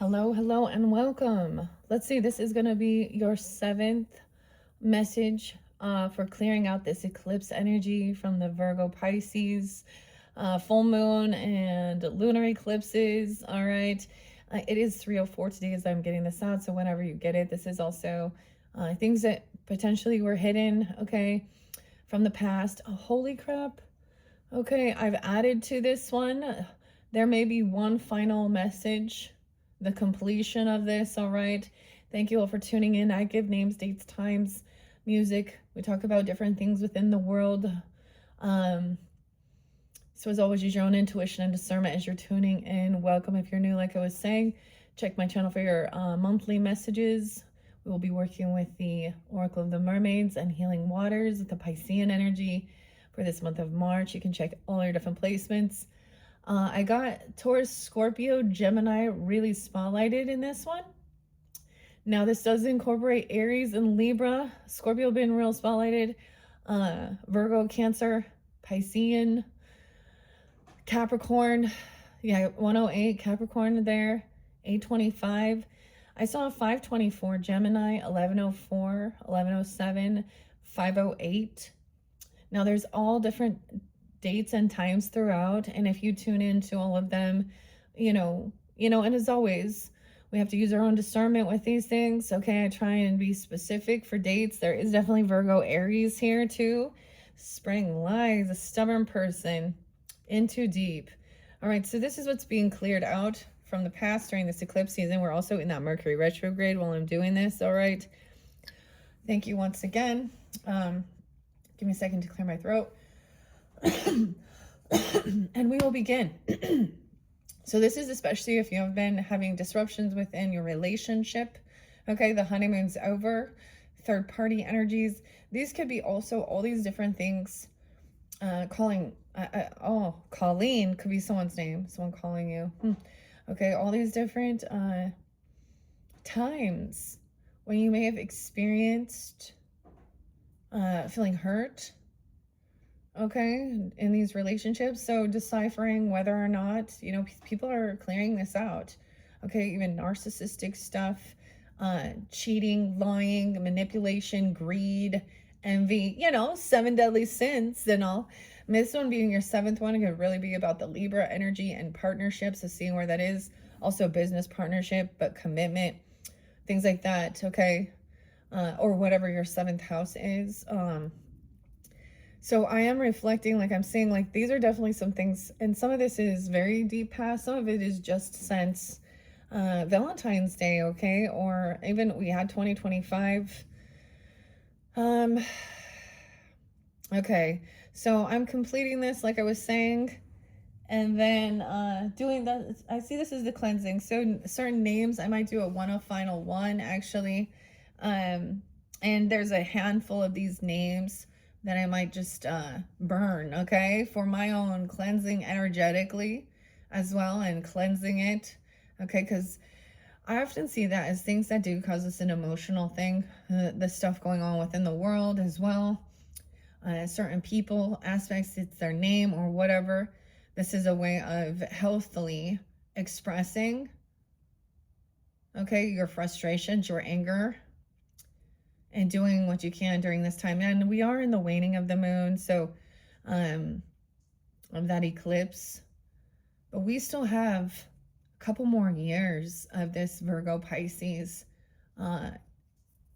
Hello, hello, and welcome. Let's see, this is going to be your seventh message for clearing out this eclipse energy from the Virgo Pisces full moon and lunar eclipses. All right. It is 3:04 today as I'm getting this out. So whenever you get it, this is also things that potentially were hidden, okay, from the past. Oh, holy crap. Okay, I've added to this one. There may be one final message, the completion of this, all right? Thank you all for tuning in. I give names, dates, times, music. We talk about different things within the world. So as always, use your own intuition and discernment as you're tuning in. Welcome if you're new, like I was saying. Check my channel for your monthly messages. We will be working with the Oracle of the Mermaids and Healing Waters with the Piscean energy for this month of March. You can check all your different placements. I got Taurus, Scorpio, Gemini really spotlighted in this one. Now this does incorporate Aries and Libra. Scorpio been real spotlighted. Virgo, Cancer, Piscean, Capricorn. Yeah, 108 Capricorn there. 825. I saw 524 Gemini, 1104, 1107, 508. Now there's all different dates and times throughout, and if you tune into all of them, and as always, we have to use our own discernment with these things. Okay, I try and be specific for dates. There is definitely Virgo Aries here too. Spreading lies, a stubborn person, in too deep. All right, so this is what's being cleared out from the past during this eclipse season. We're also in that Mercury retrograde while I'm doing this. All right, thank you once again. Give me a second to clear my throat. And we will begin. So this is especially if you have been having disruptions within your relationship. Okay, the honeymoon's over. Third party energies. These could be also all these different things. Colleen could be someone's name. Someone calling you. Okay, all these different times when you may have experienced feeling hurt, okay, in these relationships. So deciphering whether or not, people are clearing this out. Okay, even narcissistic stuff, cheating, lying, manipulation, greed, envy, 7 deadly sins and all. This one being your seventh one, it could really be about the Libra energy and partnerships, so seeing where that is. Also business partnership, but commitment, things like that, okay? Or whatever your seventh house is. So I am reflecting, like I'm saying, like these are definitely some things, and some of this is very deep past, some of it is just since Valentine's Day, okay? Or even we had 2025. Okay, so I'm completing this, like I was saying, and then doing that. I see this is the cleansing. So certain names, I might do a final one, actually. And there's a handful of these names that I might just burn, okay, for my own cleansing energetically as well, and cleansing it, okay, because I often see that as things that do cause us an emotional thing, the stuff going on within the world as well, certain people, aspects, it's their name or whatever. This is a way of healthily expressing, okay, your frustrations, your anger, and doing what you can during this time. And we are in the waning of the moon, so of that eclipse, but we still have a couple more years of this Virgo Pisces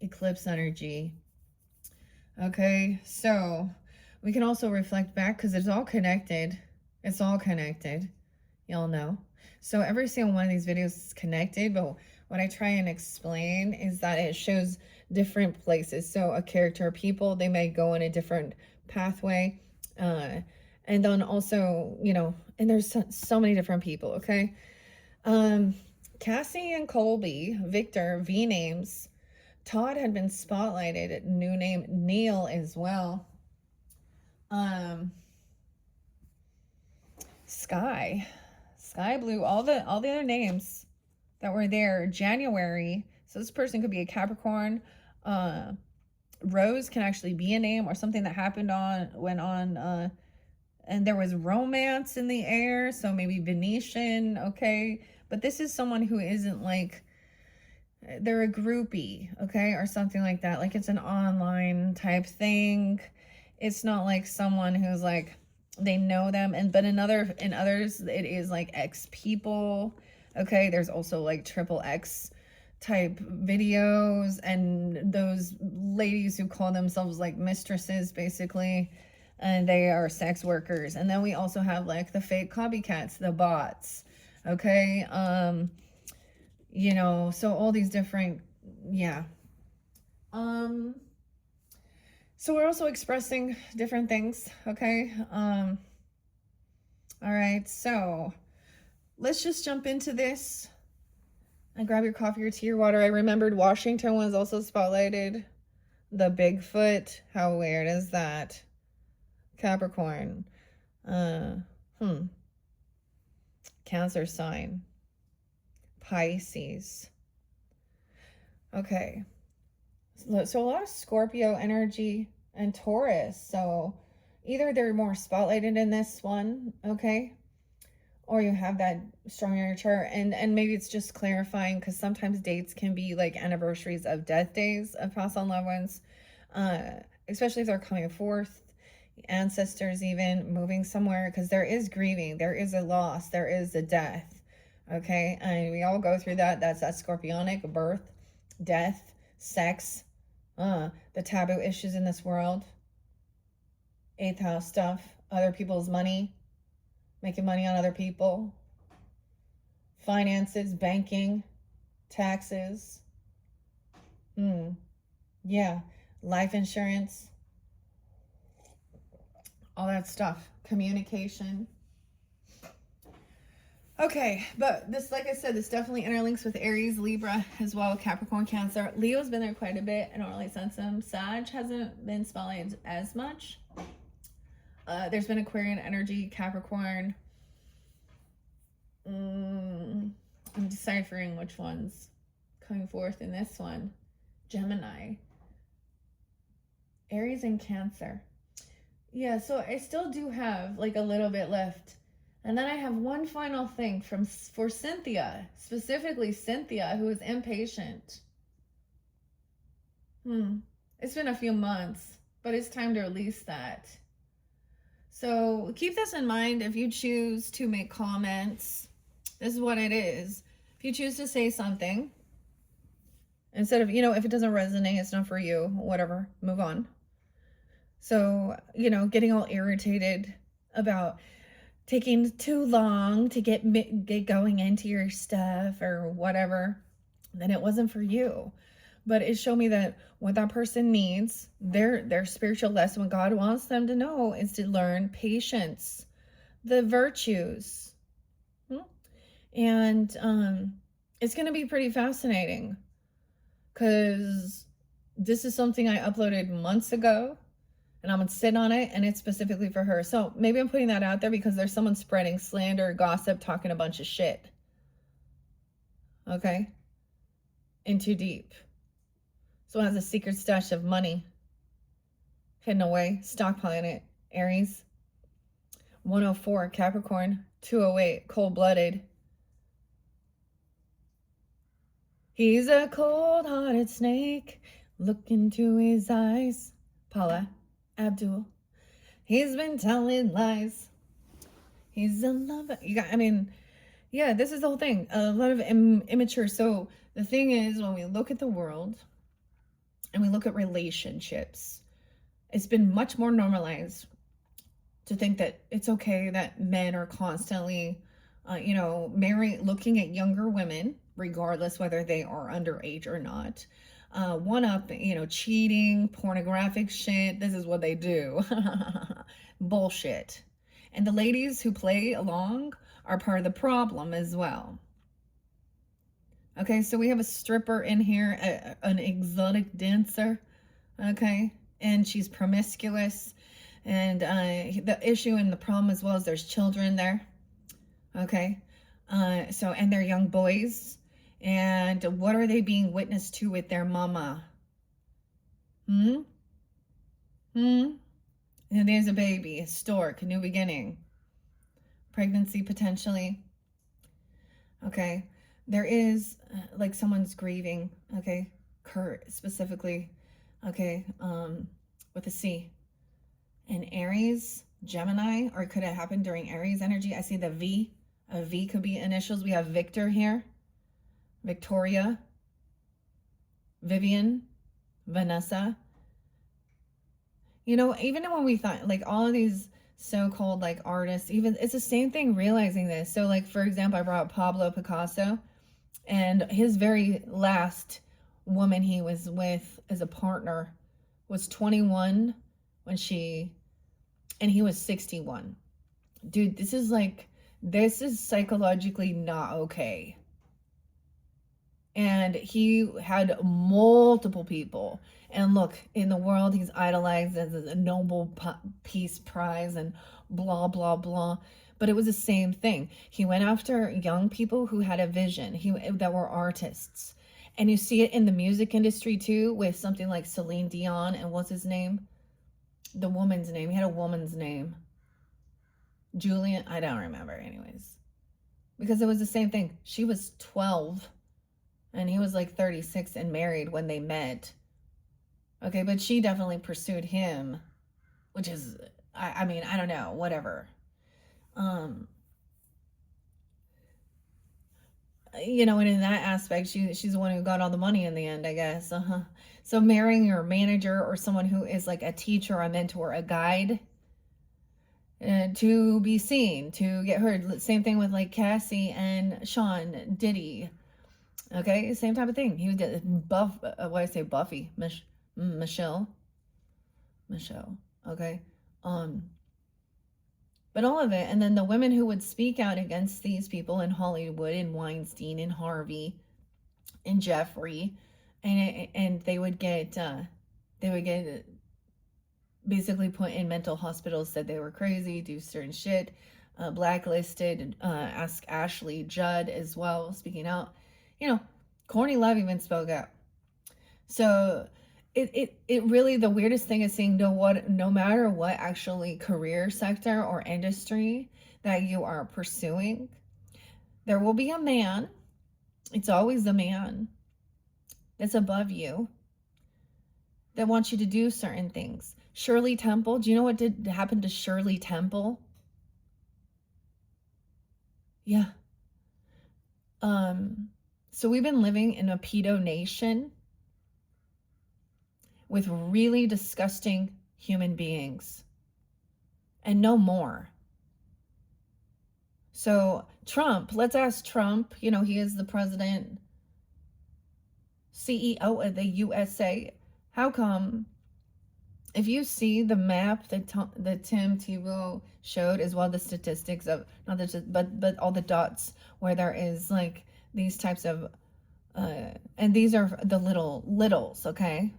eclipse energy. Okay, so we can also reflect back, because it's all connected. It's all connected, y'all know. So every single one of these videos is connected, but what I try and explain is that it shows different places. So a character, people, they may go in a different pathway. And then also, and there's so many different people, okay? Cassie and Colby, Victor, V names. Todd had been spotlighted, new name, Neil as well. Sky Blue, all the other names that were there. January, so this person could be a Capricorn. Rose can actually be a name or something that happened and there was romance in the air, so maybe Venetian, okay? But this is someone who isn't like, they're a groupie, okay, or something like that. Like it's an online type thing. It's not like someone who's like they know them, and but in others it is like ex people. Okay, there's also like triple X type videos, and those ladies who call themselves like mistresses basically, and they are sex workers. And then we also have like the fake copycats, the bots. Okay, you know, so all these different, yeah. So we're also expressing different things, okay? All right, so let's just jump into this and grab your coffee or tea or water. I remembered Washington was also spotlighted. The Bigfoot, how weird is that? Capricorn. Uh, Cancer sign. Pisces. Okay. So a lot of Scorpio energy and Taurus. So either they're more spotlighted in this one, okay? Or you have that strong in your chart, and maybe it's just clarifying, because sometimes dates can be like anniversaries of death days of past on loved ones, especially if they're coming forth, ancestors even moving somewhere, because there is grieving, there is a loss, there is a death, okay? And we all go through that. That's that scorpionic birth, death, sex, the taboo issues in this world, eighth house stuff, other people's money, making money on other people, finances, banking, taxes, yeah, life insurance, all that stuff, communication. Okay, but this, like I said, this definitely interlinks with Aries, Libra, as well, Capricorn, Cancer. Leo's been there quite a bit. I don't really sense him. Sag hasn't been spotlighted as much. There's been Aquarian energy, Capricorn. I'm deciphering which one's coming forth in this one. Gemini. Aries and Cancer. Yeah, so I still do have like a little bit left. And then I have one final thing for Cynthia, specifically Cynthia, who is impatient. It's been a few months, but it's time to release that. So keep this in mind if you choose to make comments. This is what it is. If you choose to say something, instead of, if it doesn't resonate, it's not for you, whatever, move on. So, getting all irritated about taking too long to get going into your stuff or whatever, then it wasn't for you. But it showed me that what that person needs, their spiritual lesson, what God wants them to know, is to learn patience, the virtues. And it's going to be pretty fascinating, because this is something I uploaded months ago, and I'm going to sit on it, and it's specifically for her. So maybe I'm putting that out there because there's someone spreading slander, gossip, talking a bunch of shit. Okay? In too deep. Someone has a secret stash of money hidden away, stockpiling it. Aries. 104, Capricorn. 208, cold-blooded. He's a cold-hearted snake. Look into his eyes. Paula Abdul. He's been telling lies. He's a lover. Yeah, this is the whole thing. A lot of immature. So the thing is, when we look at the world and we look at relationships, it's been much more normalized to think that it's okay that men are constantly, looking at younger women, regardless whether they are underage or not. One up, cheating, pornographic shit. This is what they do. Bullshit. And the ladies who play along are part of the problem as well. Okay, so we have a stripper in here, an exotic dancer. Okay, and she's promiscuous. And the issue and the problem as well is there's children there. Okay, and they're young boys. And what are they being witnessed to with their mama? And there's a baby, a stork, a new beginning. Pregnancy potentially. Okay. There is like someone's grieving. Okay. Kurt specifically. Okay. With a C. And Aries, Gemini, or could it happen during Aries energy? I see the V. A V could be initials. We have Victor here, Victoria, Vivian, Vanessa. You know, even when we thought like all of these so-called like artists, even it's the same thing realizing this. So like for example, I brought up Pablo Picasso, and his very last woman he was with as a partner was 21 when she, and he was 61. Dude, this is psychologically not okay. And he had multiple people. And look, in the world, he's idolized as a Nobel Peace Prize and blah, blah, blah. But it was the same thing. He went after young people who had a vision, that were artists. And you see it in the music industry too, with something like Celine Dion and what's his name? The woman's name. He had a woman's name. Julian, I don't remember, anyways. Because it was the same thing. She was 12 and he was like 36 and married when they met. Okay, but she definitely pursued him, which is, I mean, I don't know, whatever. You know, and in that aspect, she's the one who got all the money in the end, I guess. So marrying your manager or someone who is like a teacher, a mentor, a guide, to be seen, to get heard. Same thing with like Cassie and Sean Diddy. Okay, same type of thing. He was what I say, Buffy, Michelle. Okay, but all of it, and then the women who would speak out against these people in Hollywood, and Weinstein, and Harvey, and Jeffrey, and they would get basically put in mental hospitals, said they were crazy, do certain shit, blacklisted. Ask Ashley Judd as well, speaking out. You know, Courtney Love even spoke out. So it really, the weirdest thing is seeing no matter what actually career sector or industry that you are pursuing, there will be a man. It's always the man that's above you that wants you to do certain things. Shirley Temple, do you know what did happen to Shirley Temple? Yeah. So we've been living in a pedo nation with really disgusting human beings and no more. So Trump, let's ask Trump, you know, he is the president, CEO of the USA. How come, if you see the map that Tim Tebow showed, as well the statistics of, not the, but all the dots where there is like these types of, and these are the littles, okay,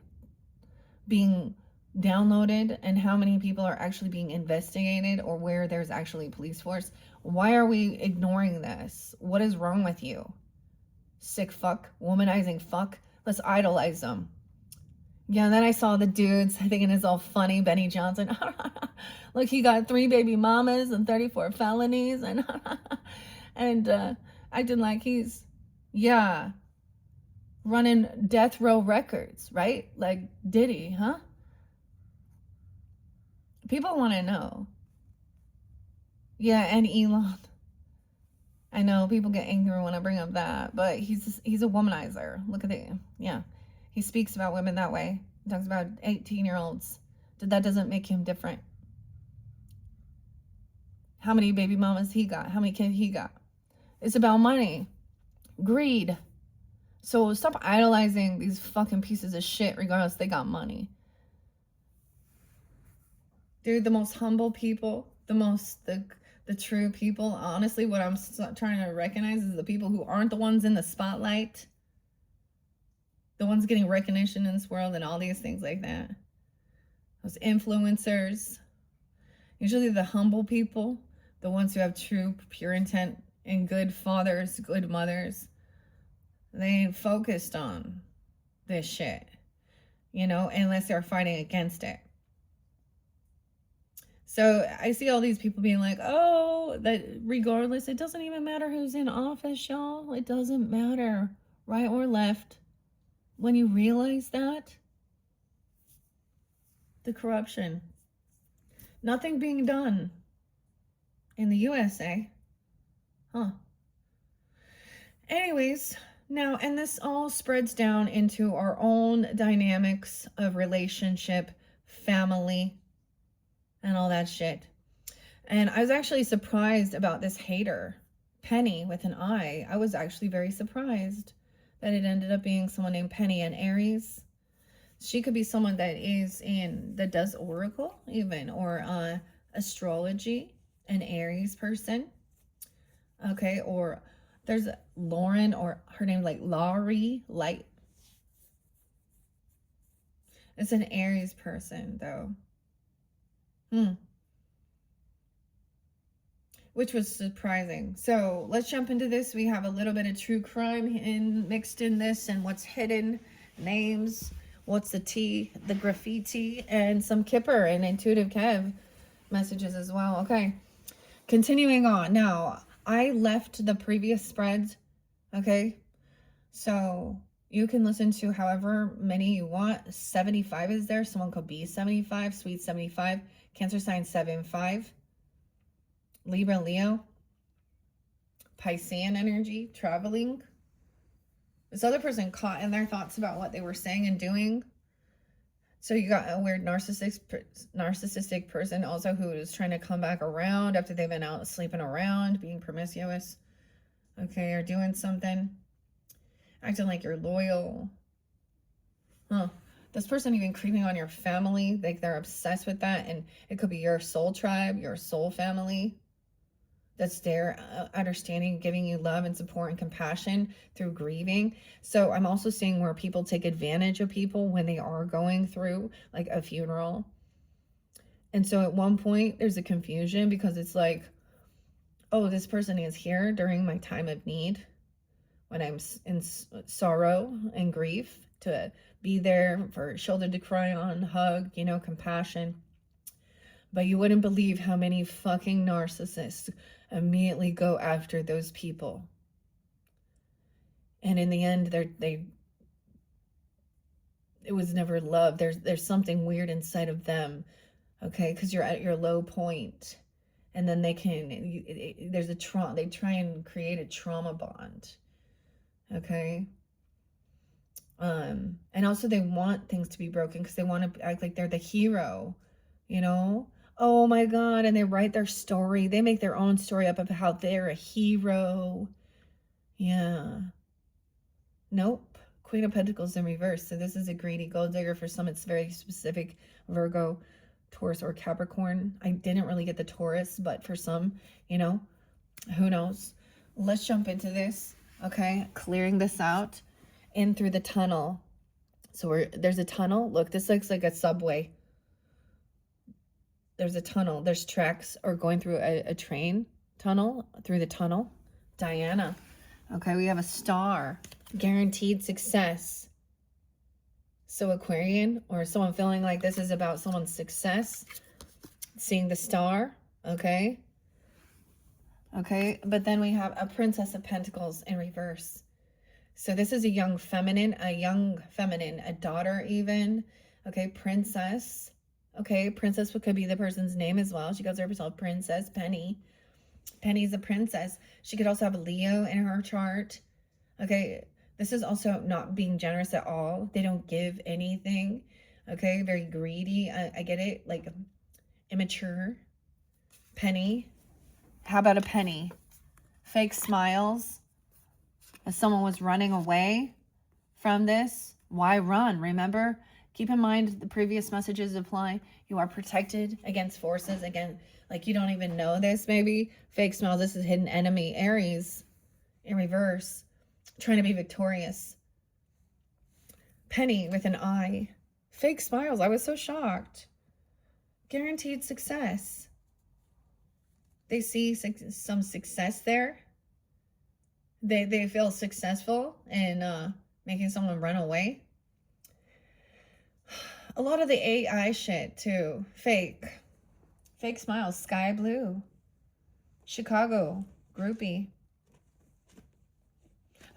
being downloaded, and how many people are actually being investigated, or where there's actually police force. Why are we ignoring this? What is wrong with you? Sick fuck, womanizing fuck. Let's idolize them. Yeah, and then I saw the dudes thinking it's all funny. Benny Johnson. Look, he got 3 baby mamas and 34 felonies, and and acting like he's, yeah, running death row records, right? Like Diddy, huh? People want to know. Yeah, and Elon. I know people get angry when I bring up that, but he's a womanizer. Look at it. Yeah. He speaks about women that way. He talks about 18-year-olds. That doesn't make him different. How many baby mamas he got? How many kids he got? It's about money. Greed. So stop idolizing these fucking pieces of shit regardless they got money. Dude, the most humble people, the true people, honestly, what I'm trying to recognize is the people who aren't the ones in the spotlight. The ones getting recognition in this world and all these things like that. Those influencers. Usually the humble people, the ones who have true, pure intent, and good fathers, good mothers, they ain't focused on this shit, you know, unless they're fighting against it. So I see all these people being like, oh, that regardless, it doesn't even matter who's in office, y'all. It doesn't matter, right or left. When you realize that, the corruption, nothing being done in the USA. Huh. Anyways, now, and this all spreads down into our own dynamics of relationship, family, and all that shit. And I was actually surprised about this hater, Penny with an I. I was actually very surprised that it ended up being someone named Penny in Aries. She could be someone that does oracle even, or astrology, an Aries person. Okay, or there's Lauren, or her name like Laurie Light. It's an Aries person though. Which was surprising. So let's jump into this. We have a little bit of true crime mixed in this, and what's hidden, names, what's the tea, the graffiti, and some Kipper and Intuitive Kev messages as well. Okay, continuing on. Now, I left the previous spreads, okay? So you can listen to however many you want. 75 is there. Someone could be 75, sweet 75, Cancer sign 7-5. Libra, Leo, Piscean energy, traveling. This other person caught in their thoughts about what they were saying and doing. So you got a weird narcissistic person also who is trying to come back around after they've been out sleeping around, being promiscuous. Okay, or doing something. Acting like you're loyal. Huh. This person even creeping on your family. Like they're obsessed with that. And it could be your soul tribe, your soul family. That's there, understanding, giving you love and support and compassion through grieving. So I'm also seeing where people take advantage of people when they are going through like a funeral. And so at one point there's a confusion because it's like, oh, this person is here during my time of need, when I'm in sorrow and grief, to be there for shoulder to cry on, hug, compassion. But you wouldn't believe how many fucking narcissists immediately go after those people. And in the end, it was never love. There's something weird inside of them, okay? Because you're at your low point. And then they try and create a trauma bond, okay? And also they want things to be broken because they want to act like they're the hero, Oh my God. And they write their story. They make their own story up of how they're a hero. Yeah. Nope. Queen of Pentacles in reverse. So this is a greedy gold digger. For some, it's very specific. Virgo, Taurus, or Capricorn. I didn't really get the Taurus, but for some, who knows? Let's jump into this. Okay. Clearing this out. In through the tunnel. So there's a tunnel. Look, this looks like a subway. There's a tunnel. There's tracks, or going through a train tunnel, through the tunnel. Diana. Okay, we have a star. Guaranteed success. So Aquarian, or someone feeling like this is about someone's success. Seeing the star. Okay. Okay, but then we have a Princess of Pentacles in reverse. So this is a young feminine, a daughter even. Okay, princess. Okay, princess could be the person's name as well. She calls herself Princess Penny. Penny's a princess. She could also have a Leo in her chart. Okay, this is also not being generous at all. They don't give anything. Okay, very greedy. I get it. Like immature. Penny. How about a penny? Fake smiles. As someone was running away from this. Why run? Remember? Keep in mind the previous messages apply. You are protected against forces. Again, like you don't even know this maybe. Fake smiles. This is hidden enemy. Aries in reverse. Trying to be victorious. Penny with an I. Fake smiles. I was so shocked. Guaranteed success. They see some success there. They feel successful in making someone run away. A lot of the AI shit too. Fake. Fake smiles, sky blue. Chicago, groupie.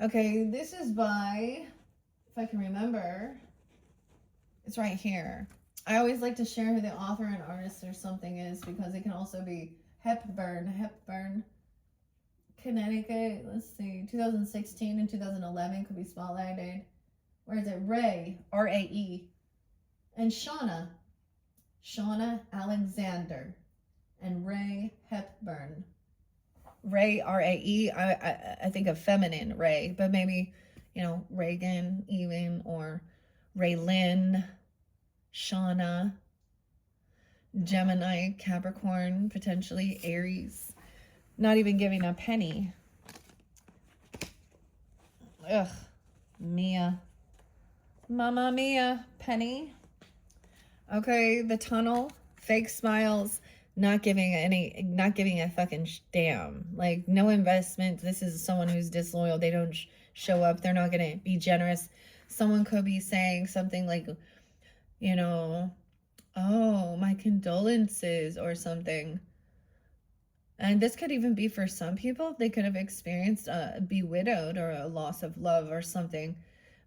Okay, this is by, if I can remember, it's right here. I always like to share who the author and artist or something is because it can also be Hepburn, Connecticut. Let's see, 2016 and 2011 could be spotlighted. Where is it? Ray, R-A-E, and Shauna Alexander, and Ray Hepburn. Ray, R-A-E, I think of feminine Ray, but maybe, you know, Reagan even, or Raylyn, Shauna, Gemini, Capricorn, potentially Aries. Not even giving a penny. Ugh, Mia. Mama Mia, penny. Okay, the tunnel, fake smiles, not giving a fucking damn. Like, no investment. This is someone who's disloyal. They don't show up. They're not going to be generous. Someone could be saying something like, you know, oh, my condolences or something. And this could even be for some people. They could have experienced be widowed or a loss of love or something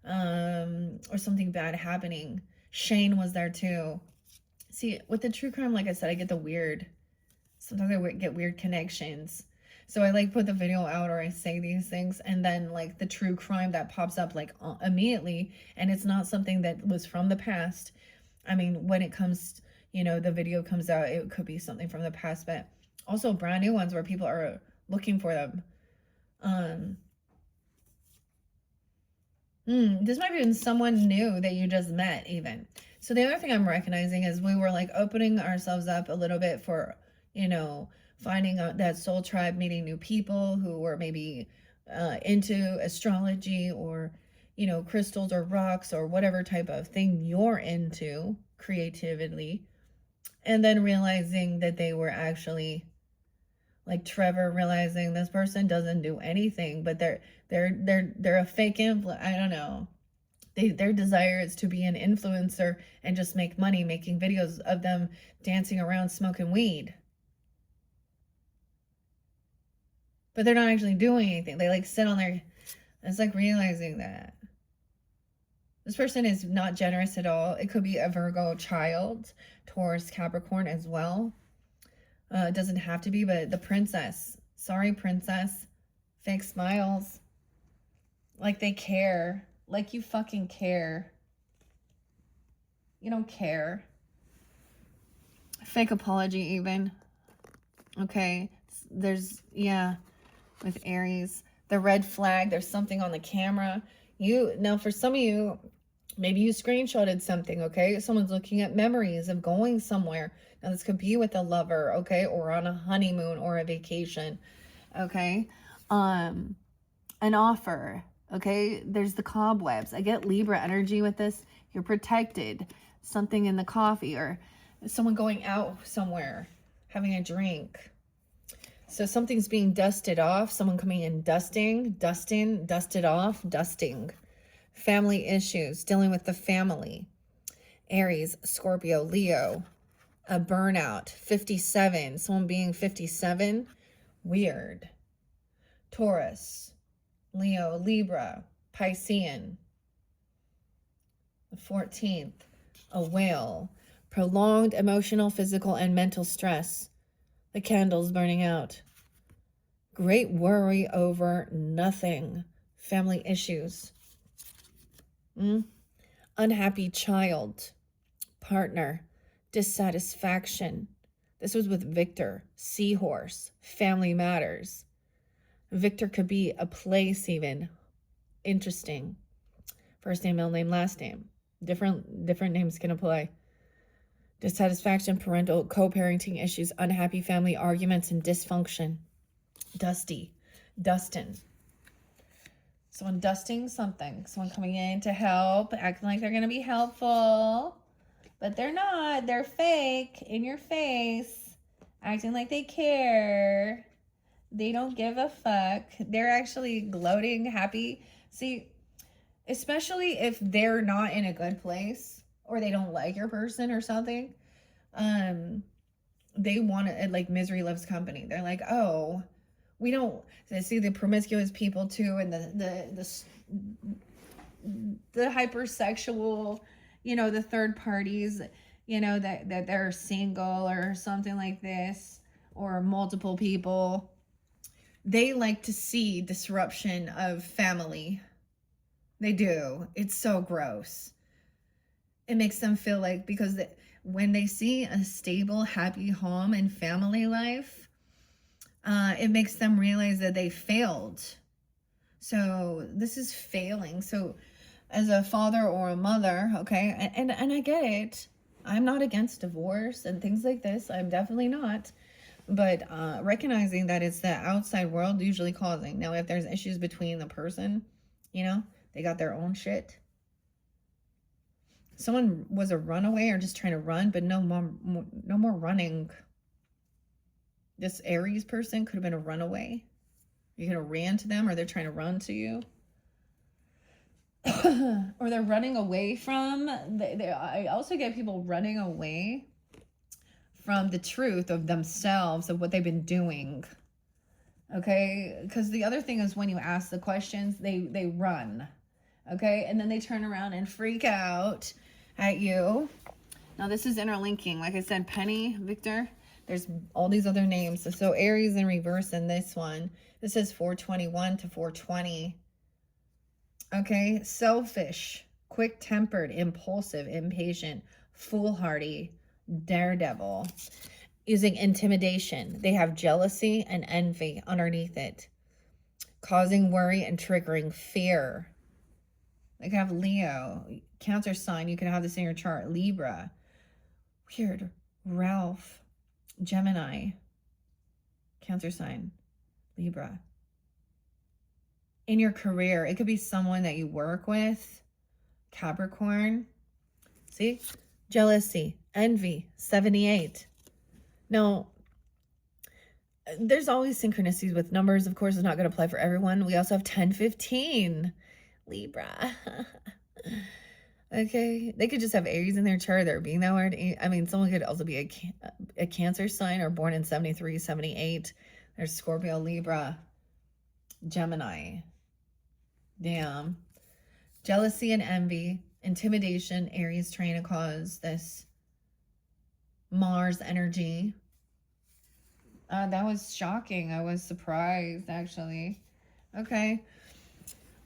bad happening. Shane was there too. See, with the true crime, like I said, I get the weird. Sometimes I get weird connections. So I like put the video out or I say these things and then like the true crime that pops up like immediately, and it's not something that was from the past. I mean, when it comes, you know, the video comes out, it could be something from the past, but also brand new ones where people are looking for them. This might have been someone new that you just met even. So the other thing I'm recognizing is we were like opening ourselves up a little bit for, you know, finding out that soul tribe, meeting new people who were maybe into astrology or, you know, crystals or rocks or whatever type of thing you're into creatively. And then realizing that they were actually like Trevor realizing this person doesn't do anything, but they're a fake I don't know. Their desire is to be an influencer and just make money making videos of them dancing around smoking weed. But they're not actually doing anything. They like sit on their, it's like realizing that this person is not generous at all. It could be a Virgo child, Taurus, Capricorn as well. It doesn't have to be, but the princess. Sorry, princess. Fake smiles. Like they care. Like you fucking care. You don't care. Fake apology even. Okay. There's, yeah, with Aries. The red flag. There's something on the camera. Now for some of you, maybe you screenshotted something, okay? Someone's looking at memories of going somewhere. Now, this could be with a lover, okay? Or on a honeymoon or a vacation, okay? An offer, okay? There's the cobwebs. I get Libra energy with this. You're protected. Something in the coffee or someone going out somewhere, having a drink. So something's being dusted off. Someone coming in dusted off, dusting. Family issues, dealing with the family. Aries, Scorpio, Leo, a burnout, 57, someone being 57, weird. Taurus, Leo, Libra, Piscean. The 14th, a whale, prolonged emotional, physical, and mental stress. The candles burning out. Great worry over nothing. Family issues. Unhappy child, partner, dissatisfaction. This was with Victor, seahorse, family matters. Victor could be a place even. Interesting. First name, middle name, last name. Different names can apply. Dissatisfaction, parental, co-parenting issues, unhappy family arguments, and dysfunction. Dustin. Someone dusting something. Someone coming in to help, acting like they're going to be helpful. But they're not. They're fake, in your face, acting like they care. They don't give a fuck. They're actually gloating, happy. See, especially if they're not in a good place or they don't like your person or something. they want it, like misery loves company. They're like, oh, we don't. They see the promiscuous people too, and the hypersexual, you know, the third parties, you know, that they're single or something like this, or multiple people. They like to see disruption of family. They do. It's so gross. It makes them feel like, because when they see a stable, happy home and family life, it makes them realize that they failed. So this is failing. So as a father or a mother, okay, and I get it. I'm not against divorce and things like this. I'm definitely not. But recognizing that it's the outside world usually causing. Now, if there's issues between the person, you know, they got their own shit. Someone was a runaway or just trying to run, but no more running. This Aries person could have been a runaway. You're gonna ran to them, or they're trying to run to you. Or they're running away from. I also get people running away from the truth of themselves, of what they've been doing. Okay, because the other thing is, when you ask the questions, they run. Okay, and then they turn around and freak out at you. Now this is interlinking. Like I said, Penny, Victor, there's all these other names. So Aries in reverse in this one. This is 421 to 420. Okay, selfish, quick-tempered, impulsive, impatient, foolhardy, daredevil. Using intimidation. They have jealousy and envy underneath it. Causing worry and triggering fear. They can have Leo, Cancer sign. You can have this in your chart. Libra. Weird. Ralph, Gemini, Cancer sign, Libra. In your career, it could be someone that you work with, Capricorn. See? Jealousy, envy, 78. Now, there's always synchronicities with numbers. Of course, it's not going to apply for everyone. We also have 1015, Libra. Okay, they could just have Aries in their chart. They're being that word. I mean, someone could also be a Cancer sign or born in 73, 78. There's Scorpio, Libra, Gemini. Damn. Jealousy and envy, intimidation, Aries trying to cause this. Mars energy. That was shocking. I was surprised, actually. Okay.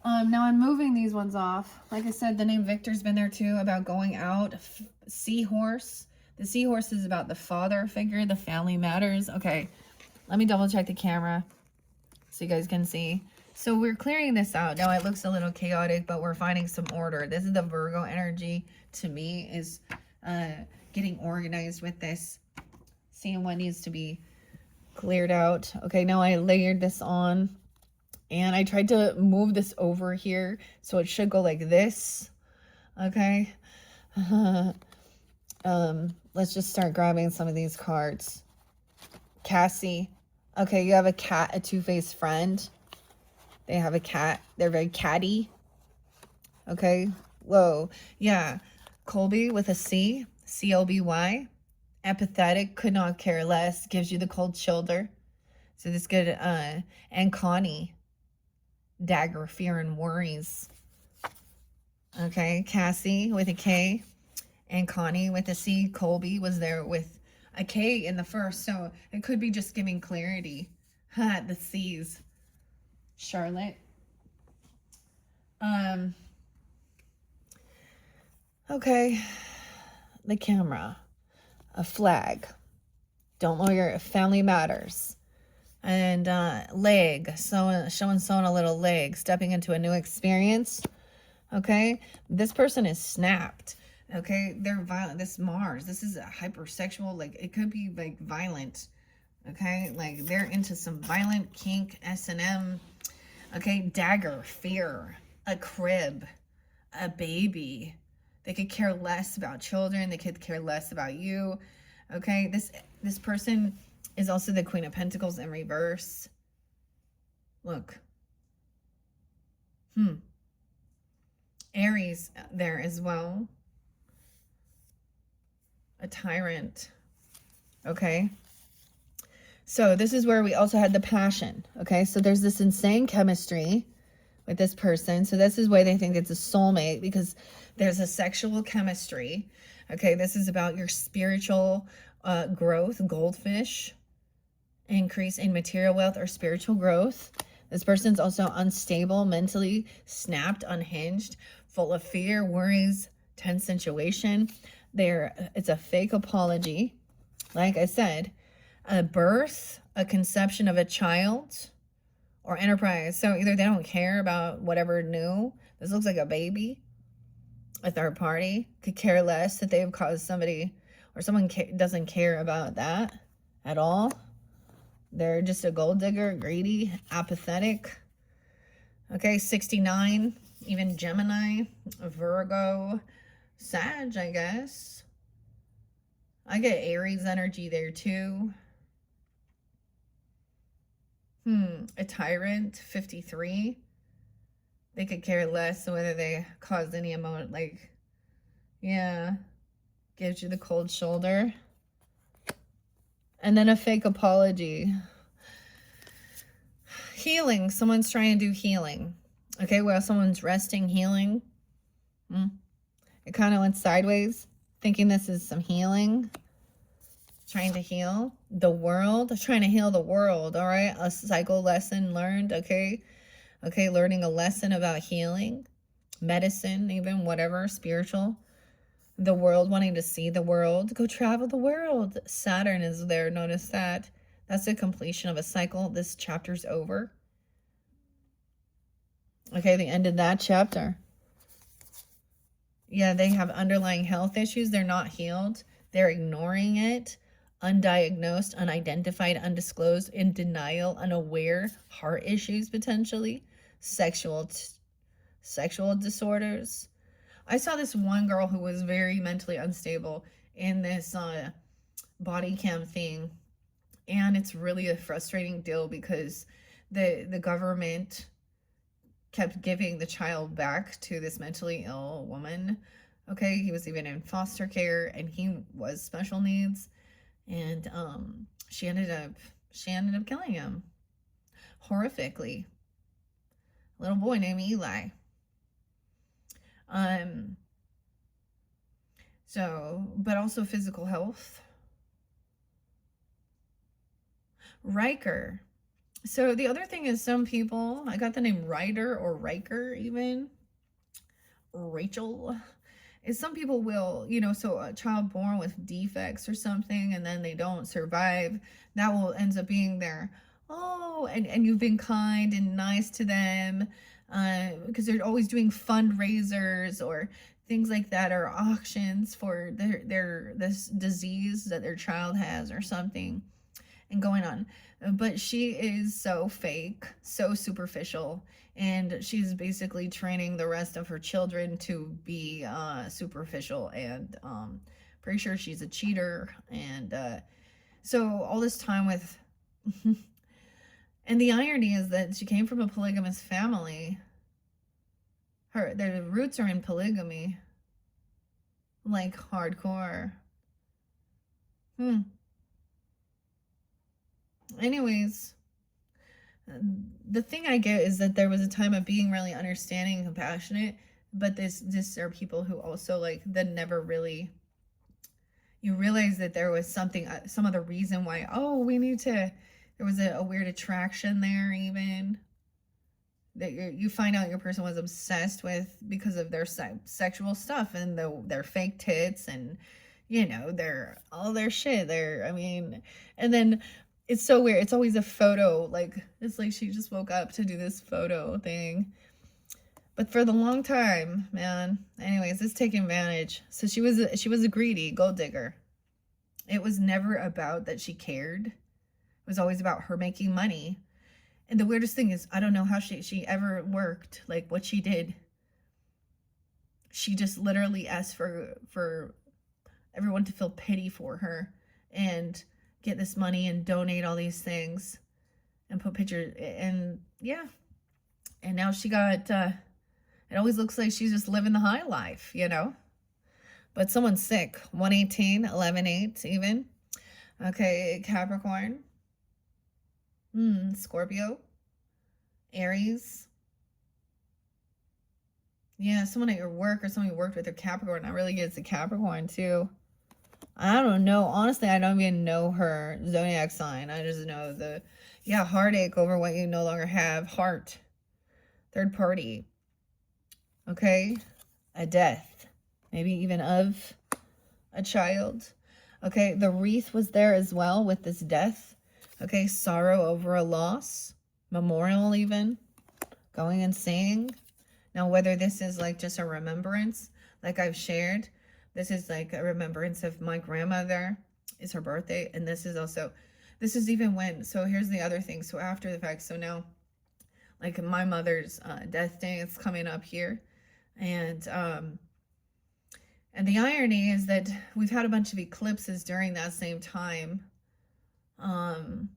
Now I'm moving these ones off. Like I said, the name Victor's been there too, about going out. Seahorse. The seahorse is about the father figure, the family matters. Okay, let me double check the camera so you guys can see. So we're clearing this out. Now it looks a little chaotic, but we're finding some order. This is the Virgo energy to me, is getting organized with this, seeing what needs to be cleared out. Okay, now I layered this on. And I tried to move this over here, so it should go like this. Okay. Let's just start grabbing some of these cards. Cassie. Okay, you have a cat, a two-faced friend. They have a cat. They're very catty. Okay. Whoa. Yeah. Colby with a C. C-O-B-Y. Empathetic, could not care less. Gives you the cold shoulder. So this good. And Connie. Dagger, fear, and worries. Okay, Cassie with a K and Connie with a C. Colby was there with a K in the first, so it could be just giving clarity. The C's. Charlotte. Okay, the camera. A flag. Don't lower your family matters. And leg, showing someone a little leg, stepping into a new experience. Okay, this person is snapped. Okay, they're violent. This Mars, this is a hypersexual, like it could be like violent. Okay, like they're into some violent kink, S&M. Okay, dagger, fear, a crib, a baby. They could care less about children. They could care less about you. Okay, this person is also the Queen of Pentacles in reverse. Look. Aries there as well. A tyrant. Okay. So this is where we also had the passion. Okay. So there's this insane chemistry with this person. So this is why they think it's a soulmate, because there's a sexual chemistry. Okay. This is about your spiritual growth, goldfish, increase in material wealth or spiritual growth. This person's also unstable, mentally snapped, unhinged, full of fear, worries, tense situation. It's a fake apology. Like I said, a birth, a conception of a child, or enterprise. So either they don't care about whatever new. This looks like a baby. A third party could care less that they've caused somebody, or someone doesn't care about that at all. They're just a gold digger, greedy, apathetic. Okay, 69, even Gemini, Virgo, Sag, I guess. I get Aries energy there too. A tyrant, 53. They could care less whether they caused any amount, like, yeah, gives you the cold shoulder. And then a fake apology. Healing. Someone's trying to do healing. Okay, well, someone's resting, healing. It kind of went sideways. Thinking this is some healing. Trying to heal the world. Trying to heal the world, all right? A cycle lesson learned, okay? Okay, learning a lesson about healing. Medicine, even, whatever, spiritual. The world, wanting to see the world. Go travel the world. Saturn is there. Notice that. That's the completion of a cycle. This chapter's over. Okay, the end of that chapter. Yeah, they have underlying health issues. They're not healed. They're ignoring it. Undiagnosed, unidentified, undisclosed, in denial, unaware. Heart issues, potentially. Sexual disorders. I saw this one girl who was very mentally unstable in this body cam thing. And it's really a frustrating deal because the government kept giving the child back to this mentally ill woman. Okay, he was even in foster care and he was special needs. And she ended up killing him horrifically. A little boy named Eli. So, but also physical health. Riker. So the other thing is some people, I got the name Ryder or Riker even. Rachel. Is some people will, so a child born with defects or something and then they don't survive, that will ends up being their, and you've been kind and nice to them because they're always doing fundraisers or things like that, or auctions for this disease that their child has or something and going on. But she is so fake, so superficial, and she's basically training the rest of her children to be superficial, and pretty sure she's a cheater. And so all this time with and the irony is that she came from a polygamous family. Their roots are in polygamy, like hardcore. Anyways, the thing I get is that there was a time of being really understanding and compassionate, but this are people who also, like, that never really, you realize that there was something, some other reason why, there was a weird attraction there, even that you find out your person was obsessed with because of their sexual stuff and their fake tits and their all their shit there. And then it's so weird. It's always a photo. Like, it's like she just woke up to do this photo thing. But for the long time, man. Anyways, it's taking advantage. So she was a greedy gold digger. It was never about that she cared. It was always about her making money. And the weirdest thing is, I don't know how she ever worked, like what she did. She just literally asked for everyone to feel pity for her and get this money and donate all these things and put pictures, and and now she got it always looks like she's just living the high life, but someone's sick. 118, 11-8 even. Okay, Capricorn. Scorpio. Aries. Yeah, someone at your work or someone you worked with, a Capricorn. I really get it's a Capricorn too. I don't know. Honestly, I don't even know her zodiac sign. I just know yeah, heartache over what you no longer have. Heart. Third party. Okay. A death. Maybe even of a child. Okay. The wreath was there as well with this death. Okay. Sorrow over a loss. Memorial even. Going and seeing. Now, whether this is like just a remembrance, like I've shared, this is like a remembrance of my grandmother. It's her birthday. And this is even when, so here's the other thing. So after the fact, so now, like my mother's death day is coming up here. And the irony is that we've had a bunch of eclipses during that same time. And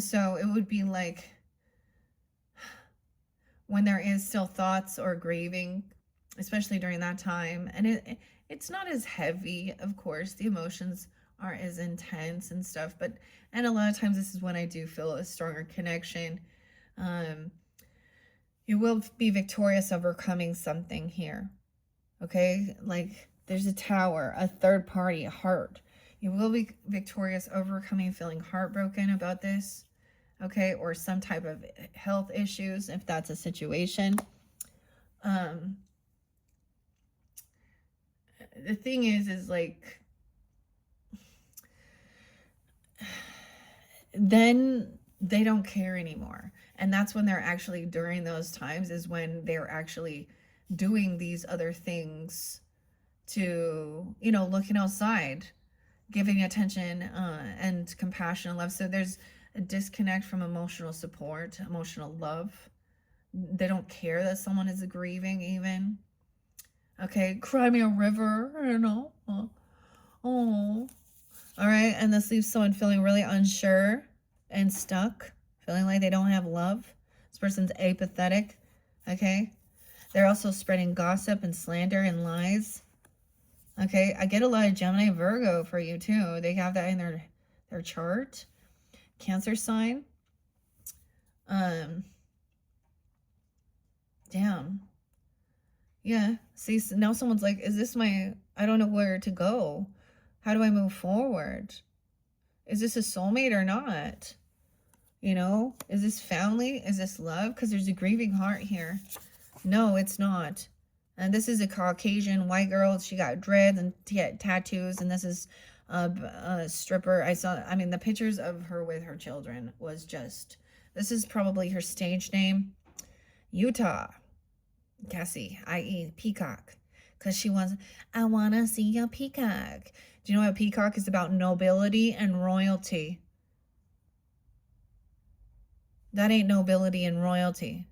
so it would be like, when there is still thoughts or grieving, especially during that time. And it's not as heavy, of course. The emotions aren't as intense and stuff. And a lot of times this is when I do feel a stronger connection. You will be victorious overcoming something here. Okay? Like there's a tower, a third party, a heart. You will be victorious overcoming feeling heartbroken about this. Okay, or some type of health issues, if that's a situation. The thing is like, then they don't care anymore. And that's when they're actually, during those times, is when they're actually doing these other things to, looking outside, giving attention and compassion and love. So there's a disconnect from emotional support, emotional love. They don't care that someone is grieving even. Okay, cry me a river, Oh. All right, and this leaves someone feeling really unsure and stuck, feeling like they don't have love. This person's apathetic, okay? They're also spreading gossip and slander and lies. Okay, I get a lot of Gemini, Virgo for you too. They have that in their chart. Cancer sign. Damn. Yeah. See, now someone's like, is this I don't know where to go. How do I move forward? Is this a soulmate or not? Is this family? Is this love? Because there's a grieving heart here. No, it's not. And this is a Caucasian white girl. She got dreads and tattoos. And this is a stripper. The pictures of her with her children was just, this is probably her stage name. Utah. Cassie, i.e. peacock. Because I want to see a peacock. Do you know what a peacock is about? Nobility and royalty. That ain't nobility and royalty.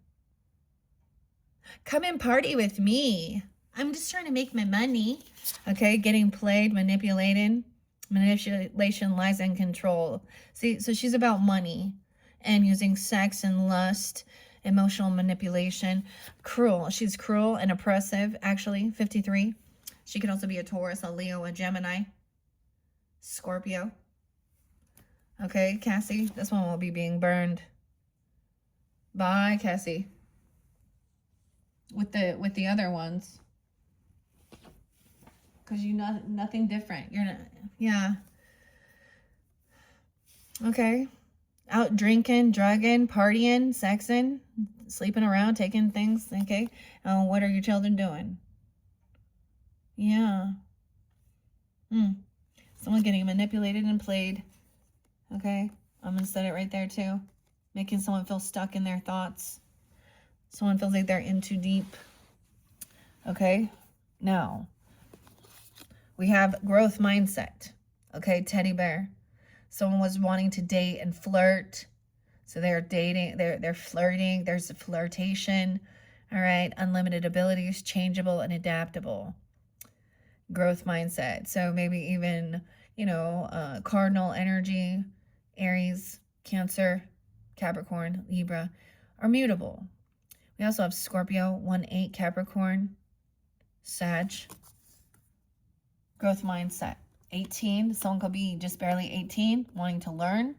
Come and party with me. I'm just trying to make my money. Okay, getting played, manipulated. Manipulation, lies, and control. See, so she's about money and using sex and lust, emotional manipulation. Cruel. She's cruel and oppressive, actually. 53. She could also be a Taurus, a Leo, a Gemini, Scorpio. Okay, Cassie, this one will be being burned. Bye, Cassie. With the other ones. Because nothing different. You're not, yeah. Okay. Out drinking, drugging, partying, sexing, sleeping around, taking things. Okay. What are your children doing? Yeah. Someone getting manipulated and played. Okay. I'm going to set it right there too. Making someone feel stuck in their thoughts. Someone feels like they're in too deep. Okay. Now, we have growth mindset. Okay. Teddy bear. Someone was wanting to date and flirt. So they're dating, they're flirting. There's a flirtation. All right. Unlimited abilities, changeable and adaptable. Growth mindset. So maybe even, cardinal energy, Aries, Cancer, Capricorn, Libra are mutable. We also have Scorpio, 1-8, Capricorn, Sag. Growth mindset. 18. Someone could be just barely 18, wanting to learn.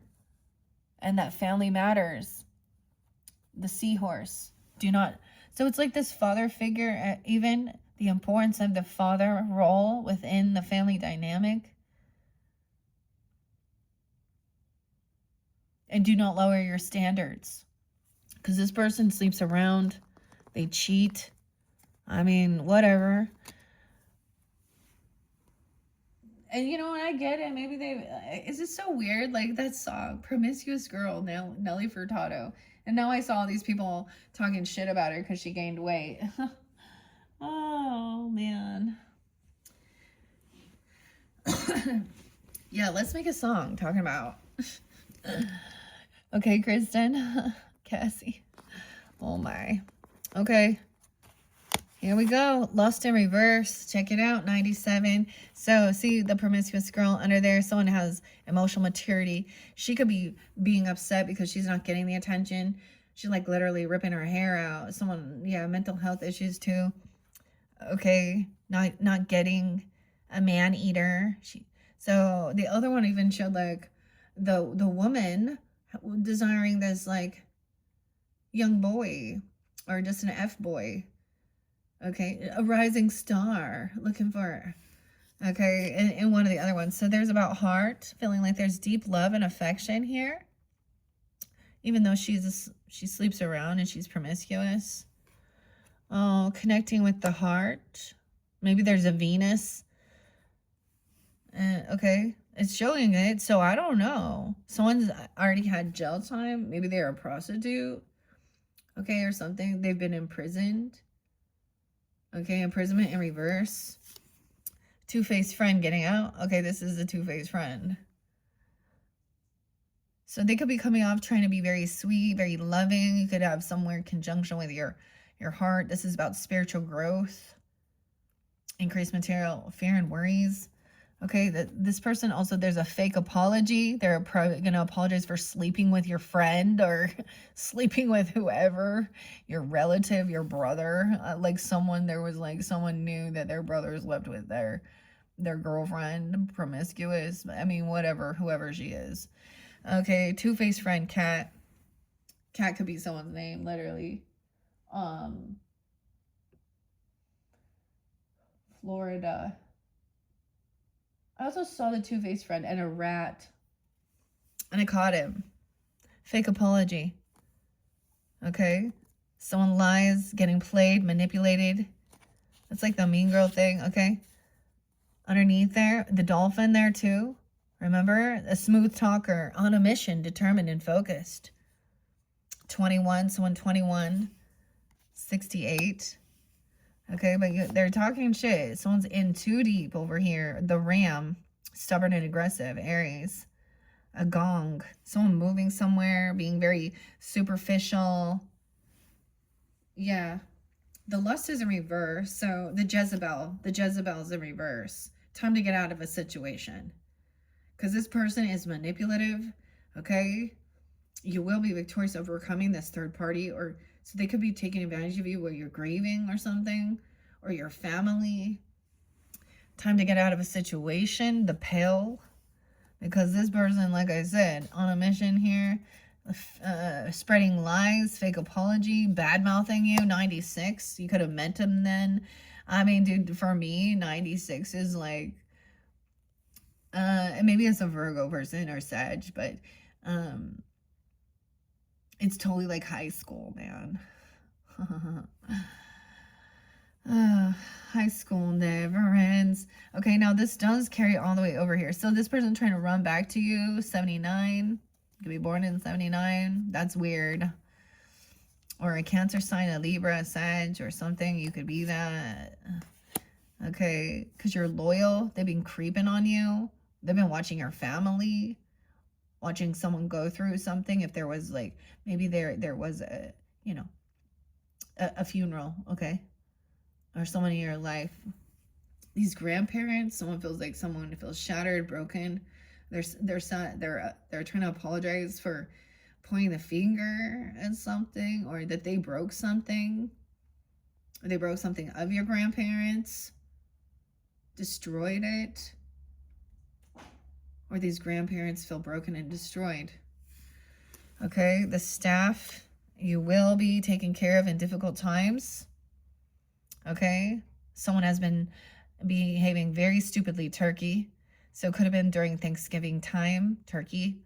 And that family matters. The seahorse. Do not. So it's like this father figure, even the importance of the father role within the family dynamic. And do not lower your standards. Because this person sleeps around. They cheat. I mean, whatever. And you know what, I get it. Maybe is it so weird? Like that song, Promiscuous Girl, Nelly Furtado. And now I saw all these people talking shit about her because she gained weight. Oh, man. Yeah, let's make a song talking about. Okay, Kristen. Cassie. Oh, my. Okay. Here we go. Lost in Reverse. Check it out. 97. So, see the promiscuous girl under there? Someone has emotional maturity. She could be being upset because she's not getting the attention. She's like literally ripping her hair out. Someone, yeah, mental health issues too. Okay. Not getting a man eater. So the other one even showed like the woman desiring this like young boy or just an F boy. Okay, a rising star looking for, okay, in one of the other ones. So there's about heart, feeling like there's deep love and affection here, even though she sleeps around and she's promiscuous. Oh, connecting with the heart. Maybe there's a Venus. Okay, it's showing it, so I don't know. Someone's already had jail time. Maybe they're a prostitute, okay, or something. They've been imprisoned. Okay, imprisonment in reverse. Two-faced friend getting out. Okay, this is the two-faced friend. So they could be coming off trying to be very sweet, very loving. You could have somewhere in conjunction with your heart. This is about spiritual growth. Increased material fear and worries. Okay, this person also, there's a fake apology. They're probably going to apologize for sleeping with your friend or sleeping with whoever, your relative, your brother. Like someone knew that their brother slept with their girlfriend, promiscuous. I mean, whatever, whoever she is. Okay, two-faced friend, Cat. Cat could be someone's name, literally. Florida. I also saw the two-faced friend and a rat. And I caught him. Fake apology. Okay. Someone lies, getting played, manipulated. That's like the mean girl thing, okay? Underneath there, the dolphin there too. Remember? A smooth talker, on a mission, determined and focused. 21, someone 21. 68. Okay, but they're talking shit. Someone's in too deep over here. The ram, stubborn and aggressive, Aries. A gong, someone moving somewhere, being very superficial. Yeah. The lust is in reverse. So the Jezebel's in reverse. Time to get out of a situation. Because this person is manipulative, okay? You will be victorious overcoming this third party, or so they could be taking advantage of you while you're grieving or something, or your family. Time to get out of a situation. The Pale, because this person, like I said, on a mission here, spreading lies, fake apology, bad-mouthing you. 96, you could have met him then. I mean, dude, for me, 96 is like, maybe it's a Virgo person or Sag, but, it's totally like high school, man. High school never ends. Okay, now this does carry all the way over here. So this person trying to run back to you, 79. You could be born in 79. That's weird. Or a Cancer sign, a Libra, a Sag, or something. You could be that. Okay, because you're loyal. They've been creeping on you. They've been watching your family. Watching someone go through something. If there was like, maybe there was a, you know, a funeral, okay? Or someone in your life. These grandparents, someone feels shattered, broken. They're trying to apologize for pointing the finger at something, or that they broke something. Or they broke something of your grandparents. Destroyed it. or these grandparents feel broken and destroyed. Okay, the staff, you will be taken care of in difficult times. Okay, someone has been behaving very stupidly, Turkey. So it could have been during Thanksgiving time, Turkey.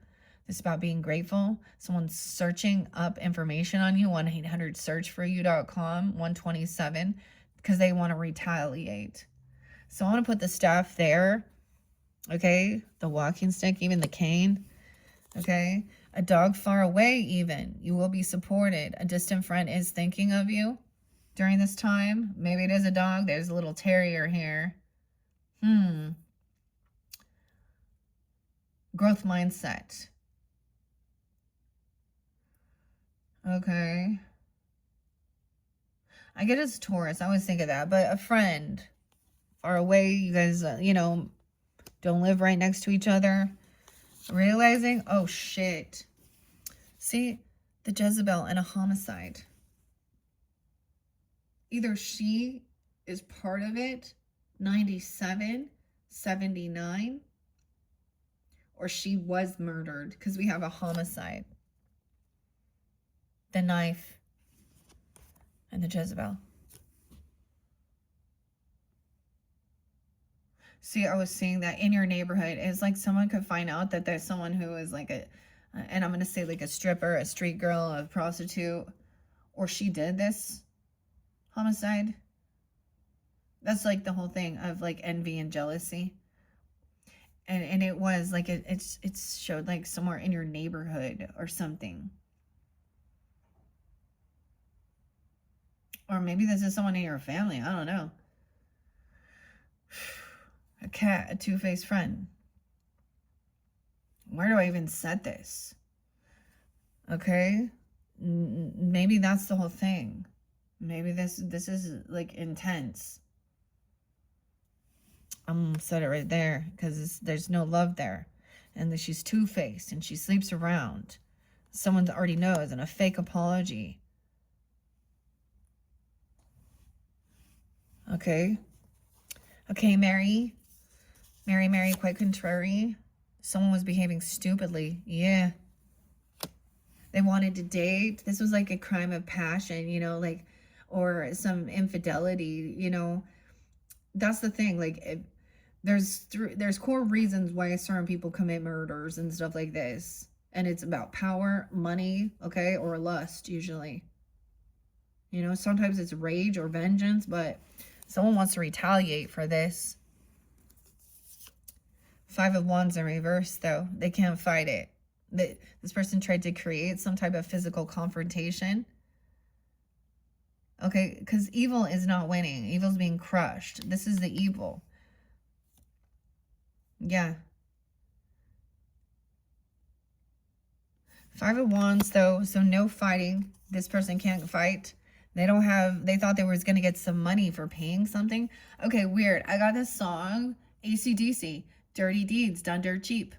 It's about being grateful. Someone's searching up information on you, 1-800-SEARCH-FOR-YOU.com, 127, because they want to retaliate. So I want to put the staff there, okay? The walking stick, even the cane, okay? A dog far away even. You will be supported. A distant friend is thinking of you during this time. Maybe it is a dog. There's a little terrier here. Growth mindset. Okay. I get it's Taurus. I always think of that. But a friend far away. You guys, don't live right next to each other. Realizing, oh shit. See, the Jezebel and a homicide. Either she is part of it, 97, 79, or she was murdered because we have a homicide. The knife and the Jezebel. See, I was seeing that in your neighborhood. It's like someone could find out that there's someone who is like and I'm going to say like a stripper, a street girl, a prostitute, or she did this homicide. That's like the whole thing of like envy and jealousy. And it was like, it's showed like somewhere in your neighborhood or something. Or maybe this is someone in your family. I don't know. A cat, a two-faced friend. Where do I even set this? Okay. Maybe that's the whole thing. Maybe this is like intense. I'm gonna set it right there because there's no love there. And she's two-faced and she sleeps around. Someone already knows, and a fake apology. Okay. Okay, Mary, quite contrary. Someone was behaving stupidly. Yeah. They wanted to date. This was like a crime of passion, you know, like, or some infidelity, you know. That's the thing. Like, there's core reasons why certain people commit murders and stuff like this. And it's about power, money, okay, or lust, usually. You know, sometimes it's rage or vengeance, but someone wants to retaliate for this. 5 of Wands in reverse, though. They can't fight it. This person tried to create some type of physical confrontation. Okay, because evil is not winning. Evil's being crushed. This is the evil. Yeah. 5 of Wands, though, so no fighting. This person can't fight. They thought they was going to get some money for paying something. Okay, weird. I got this song, AC/DC, Dirty Deeds Done Dirt Cheap.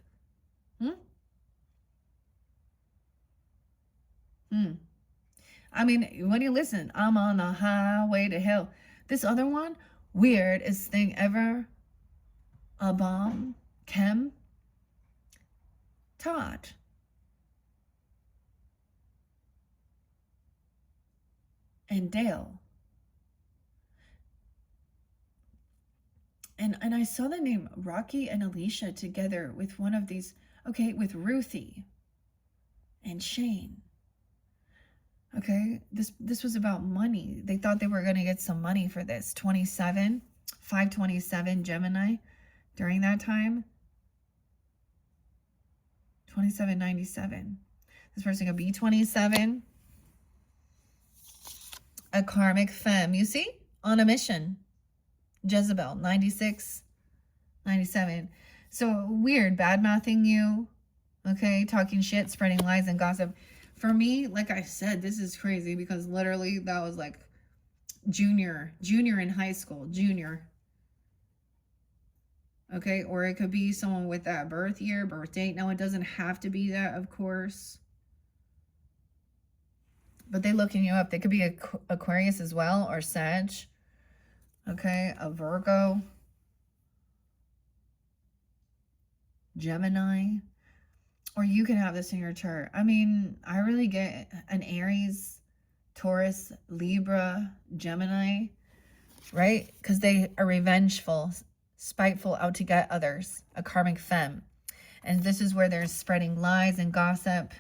I mean, when you listen, I'm on the highway to hell. This other one, weirdest thing ever. A bomb, Kim, Todd. And Dale. And I saw the name Rocky and Alicia together with one of these, okay, with Ruthie and Shane. Okay, this was about money. They thought they were going to get some money for this. 27, 527 Gemini during that time. 2797. This person could be 27. A karmic femme, you see? On a mission. Jezebel, 96, 97. So weird, bad-mouthing you. Okay, talking shit, spreading lies and gossip. For me, like I said, this is crazy because literally that was like junior in high school, junior. Okay, or it could be someone with that birth year, birth date. Now, it doesn't have to be that, of course. But they looking you up. They could be Aquarius as well, or Sag. Okay, a Virgo. Gemini. Or you can have this in your chart. I mean, I really get an Aries, Taurus, Libra, Gemini, right? Because they are revengeful, spiteful, out to get others, a karmic femme. And this is where they're spreading lies and gossip,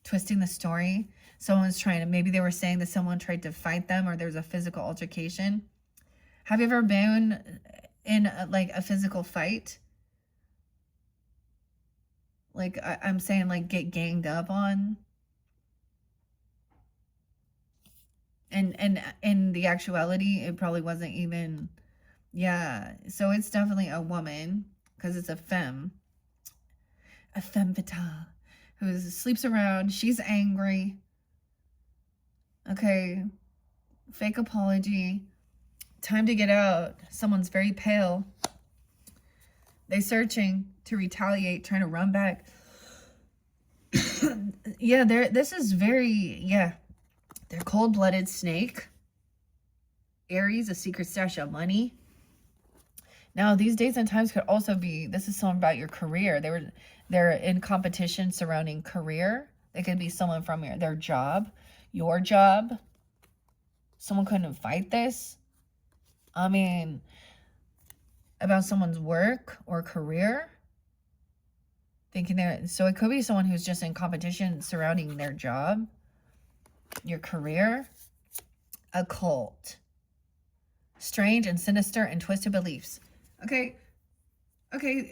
twisting the story. Someone's trying to, maybe they were saying that someone tried to fight them or there's a physical altercation. Have you ever been in like a physical fight? Like I'm saying, like get ganged up on. And in the actuality, it probably wasn't even, yeah. So it's definitely a woman because it's a femme fatale who sleeps around. She's angry. Okay. Fake apology. Time to get out. Someone's very pale. They searching to retaliate, trying to run back. Yeah, this is very, yeah. They're cold-blooded snake. Aries, a secret stash of money. Now, these days and times could also be, this is something about your career. They're in competition surrounding career. They could be someone from their job, your job. Someone couldn't fight this. I mean, about someone's work or career. So it could be someone who's just in competition surrounding their job, your career. Occult. Strange and sinister and twisted beliefs. Okay,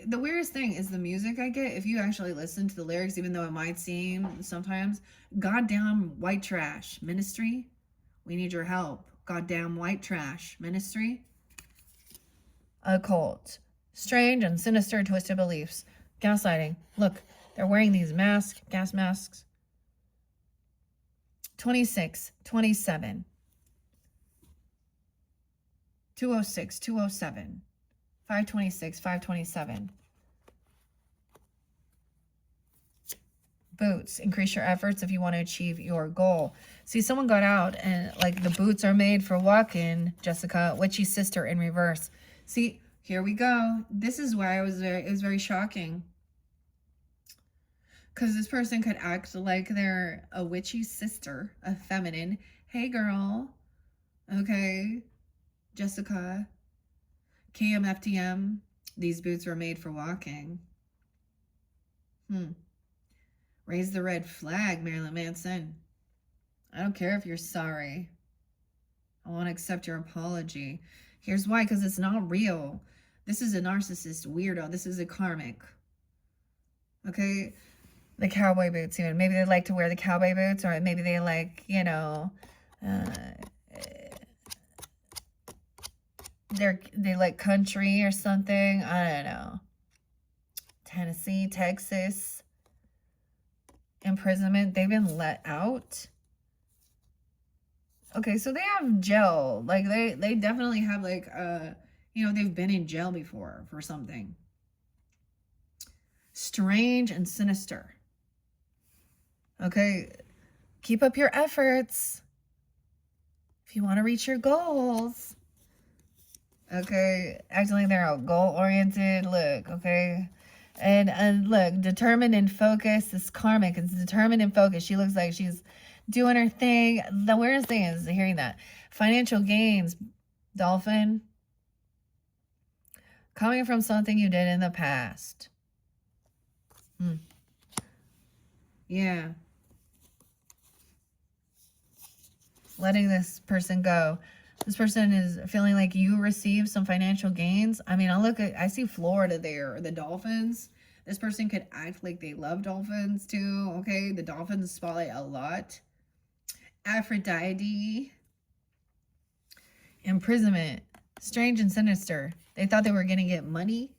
the weirdest thing is the music I get. If you actually listen to the lyrics, even though it might seem sometimes, goddamn white trash ministry, we need your help. Goddamn white trash ministry. Occult. Strange and sinister and twisted beliefs. Gaslighting. Look, they're wearing these masks, gas masks. 26, 27. 206, 207. 526, 527. Boots. Increase your efforts if you want to achieve your goal. See, someone got out and like the boots are made for walking, Jessica. Witchy sister in reverse. See, here we go. This is why it was very shocking. Because this person could act like they're a witchy sister, a feminine. Hey, girl. Okay. Jessica. KMFDM. These boots were made for walking. Raise the red flag, Marilyn Manson. I don't care if you're sorry. I won't accept your apology. Here's why, because it's not real. This is a narcissist weirdo. This is a karmic. Okay? The cowboy boots, even. Maybe they like to wear the cowboy boots, or maybe they like, you know, they like country or something. I don't know. Tennessee, Texas. Imprisonment. They've been let out. Okay, so they have jail. Like, they definitely have, like, you know, they've been in jail before for something. Strange and sinister. Okay, keep up your efforts if you want to reach your goals. Okay, acting like they're goal-oriented. Look, okay. And look, determined and focused. This karmic is determined and focused. She looks like she's doing her thing. The weirdest thing is hearing that. Financial gains, dolphin. Coming from something you did in the past. Yeah. Letting this person go. This person is feeling like you received some financial gains. I mean, I see Florida there, the dolphins. This person could act like they love dolphins too, okay? The dolphins spotlight a lot. Aphrodite. Imprisonment. Strange and sinister. They thought they were going to get money.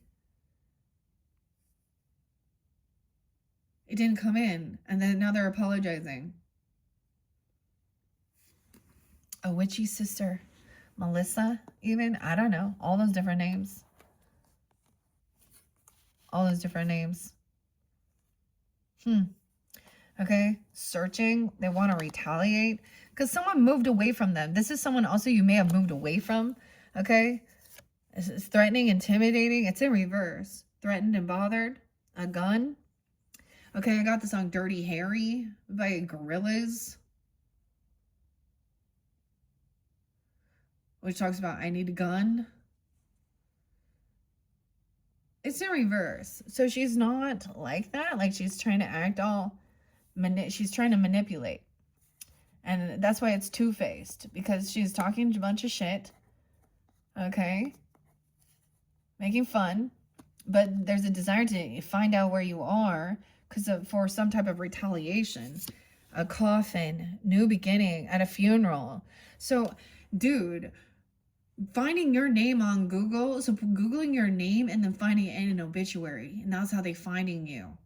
It didn't come in. And then now they're apologizing. A witchy sister. Melissa, even. I don't know. All those different names. All those different names. Okay. Searching. They want to retaliate. Because someone moved away from them. This is someone also you may have moved away from. Okay. It's threatening, intimidating. It's in reverse. Threatened and bothered. A gun. Okay, I got the song Dirty Harry by Gorillaz, which talks about I need a gun. It's in reverse. So she's not like that. Like she's trying to act all, she's trying to manipulate. And that's why it's two-faced. Because she's talking a bunch of shit. Okay. Making fun. But there's a desire to find out where you are. For some type of retaliation. A coffin. New beginning. At a funeral. So, dude, finding your name on Google. So Googling your name and then finding it in an obituary. And that's how they're finding you.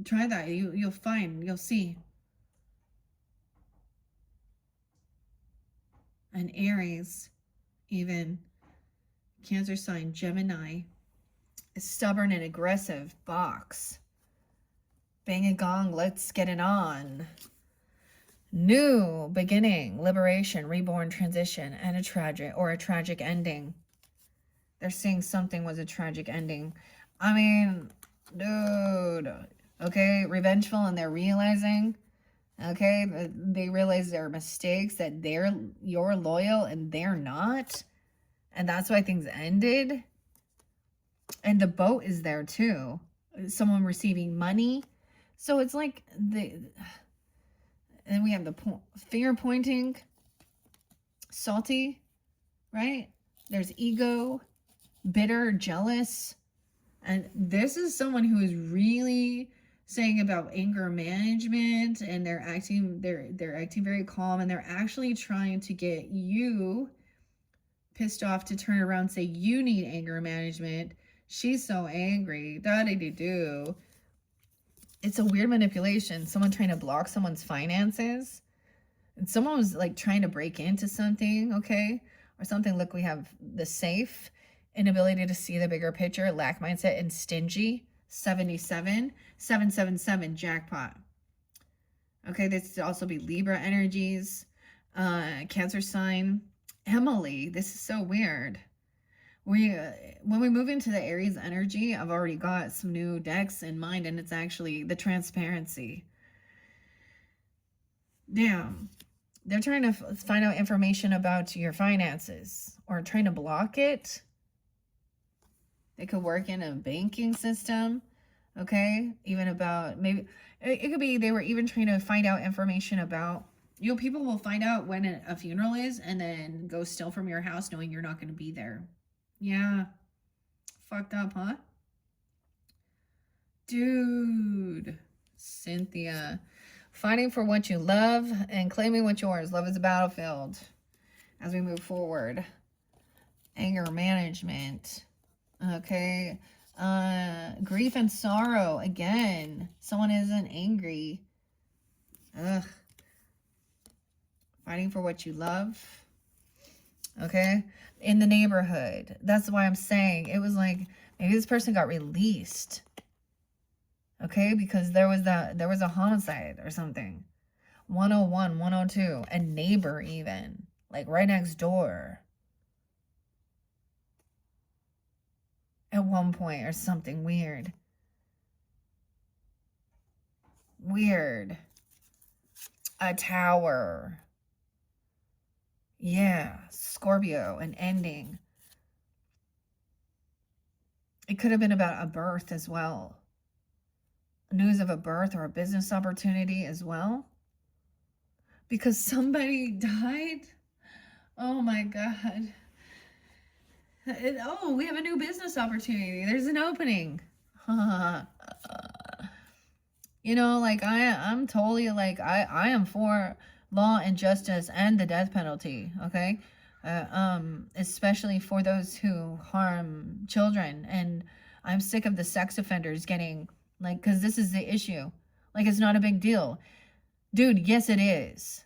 Try that. You'll see. An Aries, even. Cancer sign, Gemini. A stubborn and aggressive box. Bang a gong, let's get it on. New beginning, liberation, reborn, transition, and a tragic ending. They're saying something was a tragic ending. I mean, dude. Okay, revengeful, and they're realizing. Okay, they realize their mistakes, that you're loyal and they're not. And that's why things ended. And the boat is there too. Someone receiving money. So it's like and then we have the finger pointing. Salty, right? There's ego, bitter, jealous. And this is someone who is really saying about anger management, and they're acting very calm, and they're actually trying to get you pissed off to turn around and say you need anger management. She's so angry. Da-da-da-do. It's a weird manipulation. Someone trying to block someone's finances. And someone was like trying to break into something, okay? Or something. Look, we have the safe. Inability to see the bigger picture. Lack mindset and stingy. 77. 777 jackpot. Okay, this could also be Libra energies. Cancer sign. Emily, this is so weird. When we move into the Aries energy, I've already got some new decks in mind, and it's actually the transparency. Damn. They're trying to find out information about your finances or trying to block it. They could work in a banking system. Okay, even about maybe it could be they were even trying to find out information about, people will find out when a funeral is and then go steal from your house knowing you're not going to be there. Yeah, fucked up, huh? Dude, Cynthia, fighting for what you love and claiming what's yours. Love is a battlefield. As we move forward, anger management. Okay. Grief and sorrow. Again, someone isn't angry. Ugh. Fighting for what you love. Okay. In the neighborhood. That's why I'm saying it was like maybe this person got released. Okay, because there was a homicide or something. 101, 102, a neighbor even, like right next door. At one point or something weird. Weird. A tower. Yeah, Scorpio, an ending. It could have been about a birth as well. News of a birth or a business opportunity as well. Because somebody died. Oh my God. Oh, we have a new business opportunity. There's an opening. You know, like I'm totally like I am for law and justice and the death penalty. Okay, especially for those who harm children. And I'm sick of the sex offenders getting like, because this is the issue. Like, it's not a big deal, dude. Yes, it is.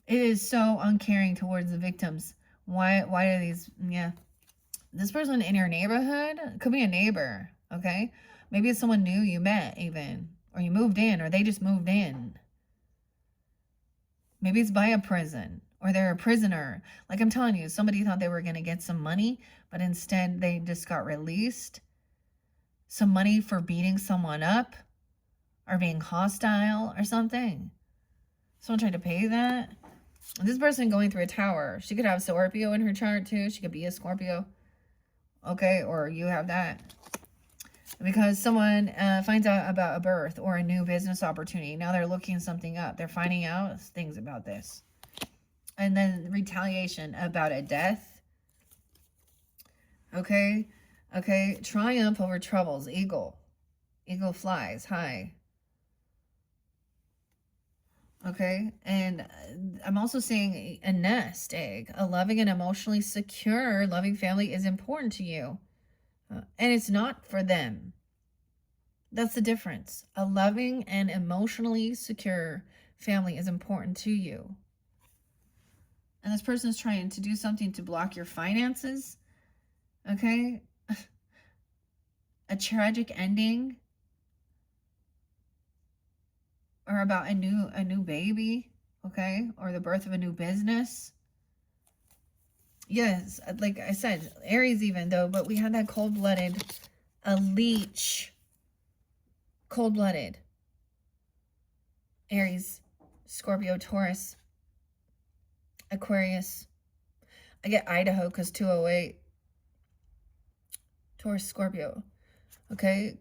It is so uncaring towards the victims. Why are these, yeah. This person in your neighborhood could be a neighbor, okay? Maybe it's someone new you met even, or you moved in, or they just moved in. Maybe it's by a prison or they're a prisoner. Like I'm telling you, somebody thought they were going to get some money, but instead they just got released. Some money for beating someone up or being hostile or something. Someone tried to pay that. This person going through a tower. She could have Scorpio in her chart too. She could be a Scorpio. Okay, or you have that. Because someone finds out about a birth or a new business opportunity. Now they're looking something up. They're finding out things about this. And then retaliation about a death. Okay. Okay. Triumph over troubles. Eagle. Eagle flies high. Okay. And I'm also seeing a nest egg. A loving and emotionally secure, loving family is important to you. And it's not for them. That's the difference. A loving and emotionally secure family is important to you. And this person is trying to do something to block your finances. Okay? A tragic ending. Or about a new baby. Okay? Or the birth of a new business. Yes, like I said, Aries even though, but we had that cold-blooded, a leech. Cold-blooded. Aries, Scorpio, Taurus, Aquarius. I get Idaho because 208. Taurus, Scorpio. Okay.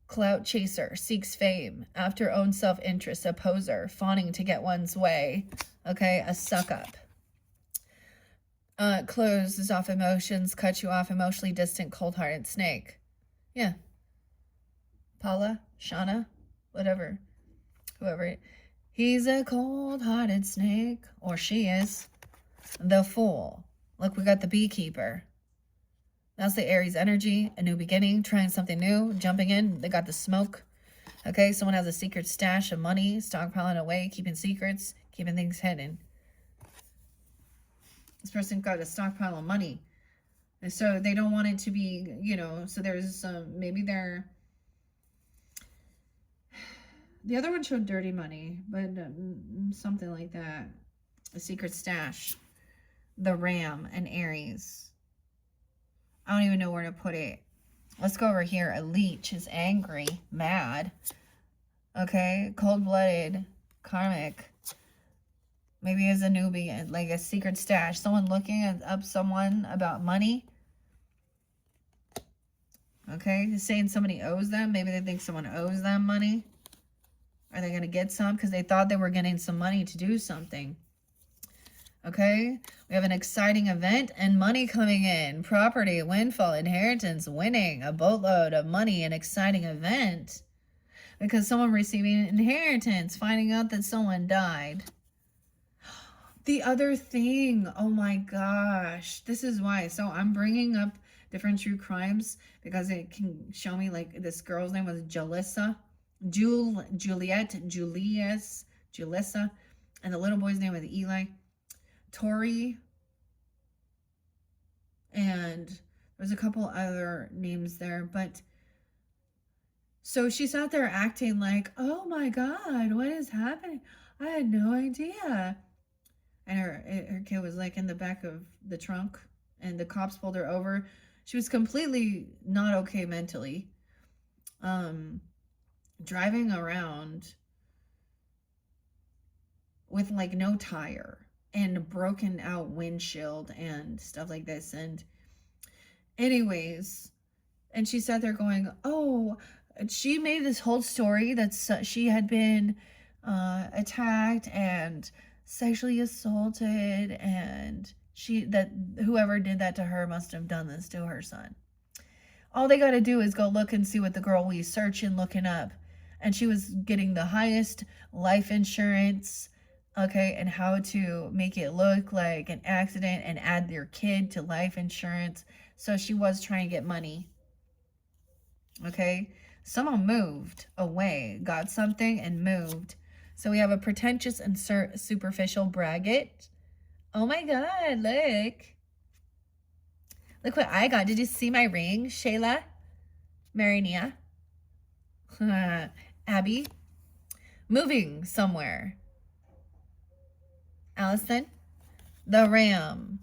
Clout chaser, seeks fame, after own self-interest, a poser, fawning to get one's way. Okay. A suck-up. Closes off emotions, cuts you off, emotionally distant, cold-hearted snake. Yeah. Paula, Shauna, whatever. Whoever. He's a cold-hearted snake. Or she is. The Fool. Look, we got the Beekeeper. That's the Aries energy. A new beginning. Trying something new. Jumping in. They got the Smoke. Okay, someone has a secret stash of money. Stockpiling away. Keeping secrets. Keeping things hidden. This person got a stockpile of money. And so they don't want it to be, you know, so there's maybe they're... The other one showed dirty money, but something like that. A secret stash. The Ram and Aries. I don't even know where to put it. Let's go over here. A leech is angry, mad. Okay, cold-blooded, karmic. Maybe as a newbie, like a secret stash. Someone looking up someone about money. Okay, saying somebody owes them. Maybe they think someone owes them money. Are they going to get some? Because they thought they were getting some money to do something. Okay, we have an exciting event and money coming in. Property, windfall, inheritance, winning, a boatload of money, an exciting event. Because someone receiving an inheritance, finding out that someone died. The other thing, oh my gosh, this is why. So I'm bringing up different true crimes because it can show me, like, this girl's name was Jalissa. Juliet, Julissa, and the little boy's name was Eli. Tori, and there's a couple other names there, but so she sat there acting like, oh my God, what is happening? I had no idea. And her kid was like in the back of the trunk, and the cops pulled her over. She was completely not okay mentally. Driving around with like no tire and broken out windshield and stuff like this. And anyways, and she sat there going, oh, she made this whole story that she had been attacked and sexually assaulted, and that whoever did that to her must have done this to her son. All they got to do is go look and see what the girl we searching looking up, and she was getting the highest life insurance, okay, and how to make it look like an accident and add your kid to life insurance. So she was trying to get money. Okay, someone moved away, got something and moved. So we have a pretentious and superficial braggart. Oh my God, look. Look what I got. Did you see my ring, Shayla? Marinia? Abby? Moving somewhere. Allison? The Ram.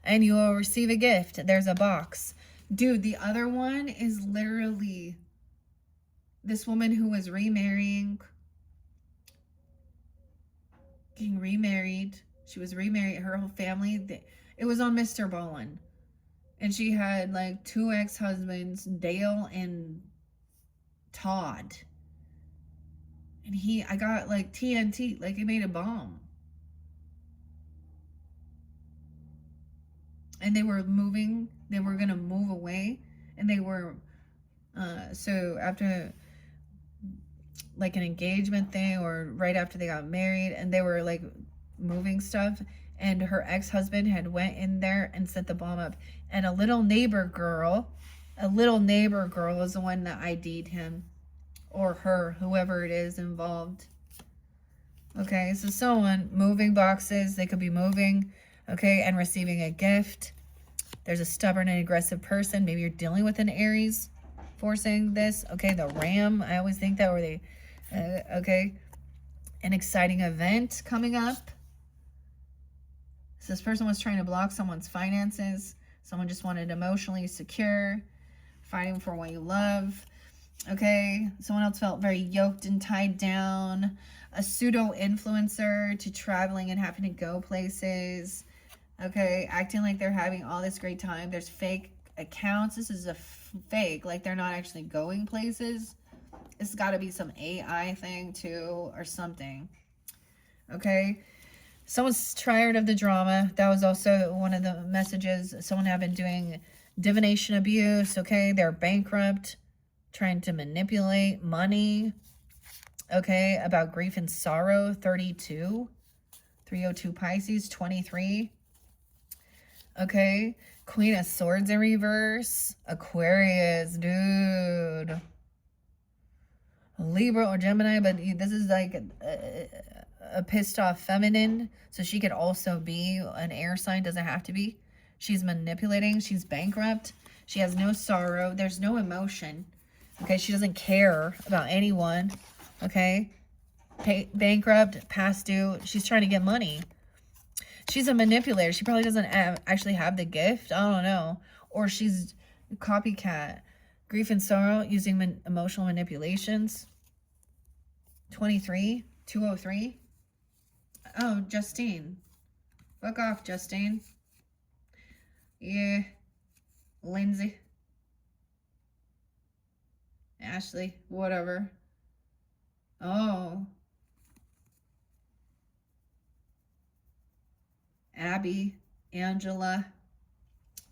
And you will receive a gift. There's a box. Dude, the other one is literally this woman who was remarrying, getting remarried. She was remarried. Her whole family, it was on Mr. Bowen. And she had like 2 ex-husbands, Dale and Todd. And I got like TNT, like he made a bomb. And they were moving, they were going to move away. And they were, so after like an engagement thing or right after they got married, and they were like moving stuff, and her ex-husband had went in there and set the bomb up, and a little neighbor girl is the one that ID'd him, or her, whoever it is involved. Okay, so someone moving boxes, they could be moving, okay, and receiving a gift. There's a stubborn and aggressive person. Maybe you're dealing with an Aries forcing this. Okay, the Ram, I always think that, or they, okay, an exciting event coming up. So this person was trying to block someone's finances. Someone just wanted emotionally secure, fighting for what you love. Okay, someone else felt very yoked and tied down. A pseudo influencer to traveling and having to go places. Okay, acting like they're having all this great time. There's fake accounts. This is a fake, like they're not actually going places. It's got to be some AI thing too, or something. Okay, someone's tired of the drama. That was also one of the messages. Someone had been doing divination abuse. Okay, they're bankrupt, trying to manipulate money. Okay, about grief and sorrow, 32. 302 Pisces, 23. Okay, Queen of Swords in reverse. Aquarius, dude. Libra or Gemini, but this is like a pissed off feminine. So she could also be an air sign, doesn't have to be. She's manipulating, she's bankrupt. She has no sorrow, there's no emotion. Okay, she doesn't care about anyone. Okay, bankrupt, past due. She's trying to get money. She's a manipulator. She probably doesn't actually have the gift. I don't know. Or she's a copycat. Grief and sorrow using emotional manipulations. 23, 203. Oh, Justine. Fuck off, Justine. Yeah. Lindsay. Ashley. Whatever. Oh. Abby, Angela,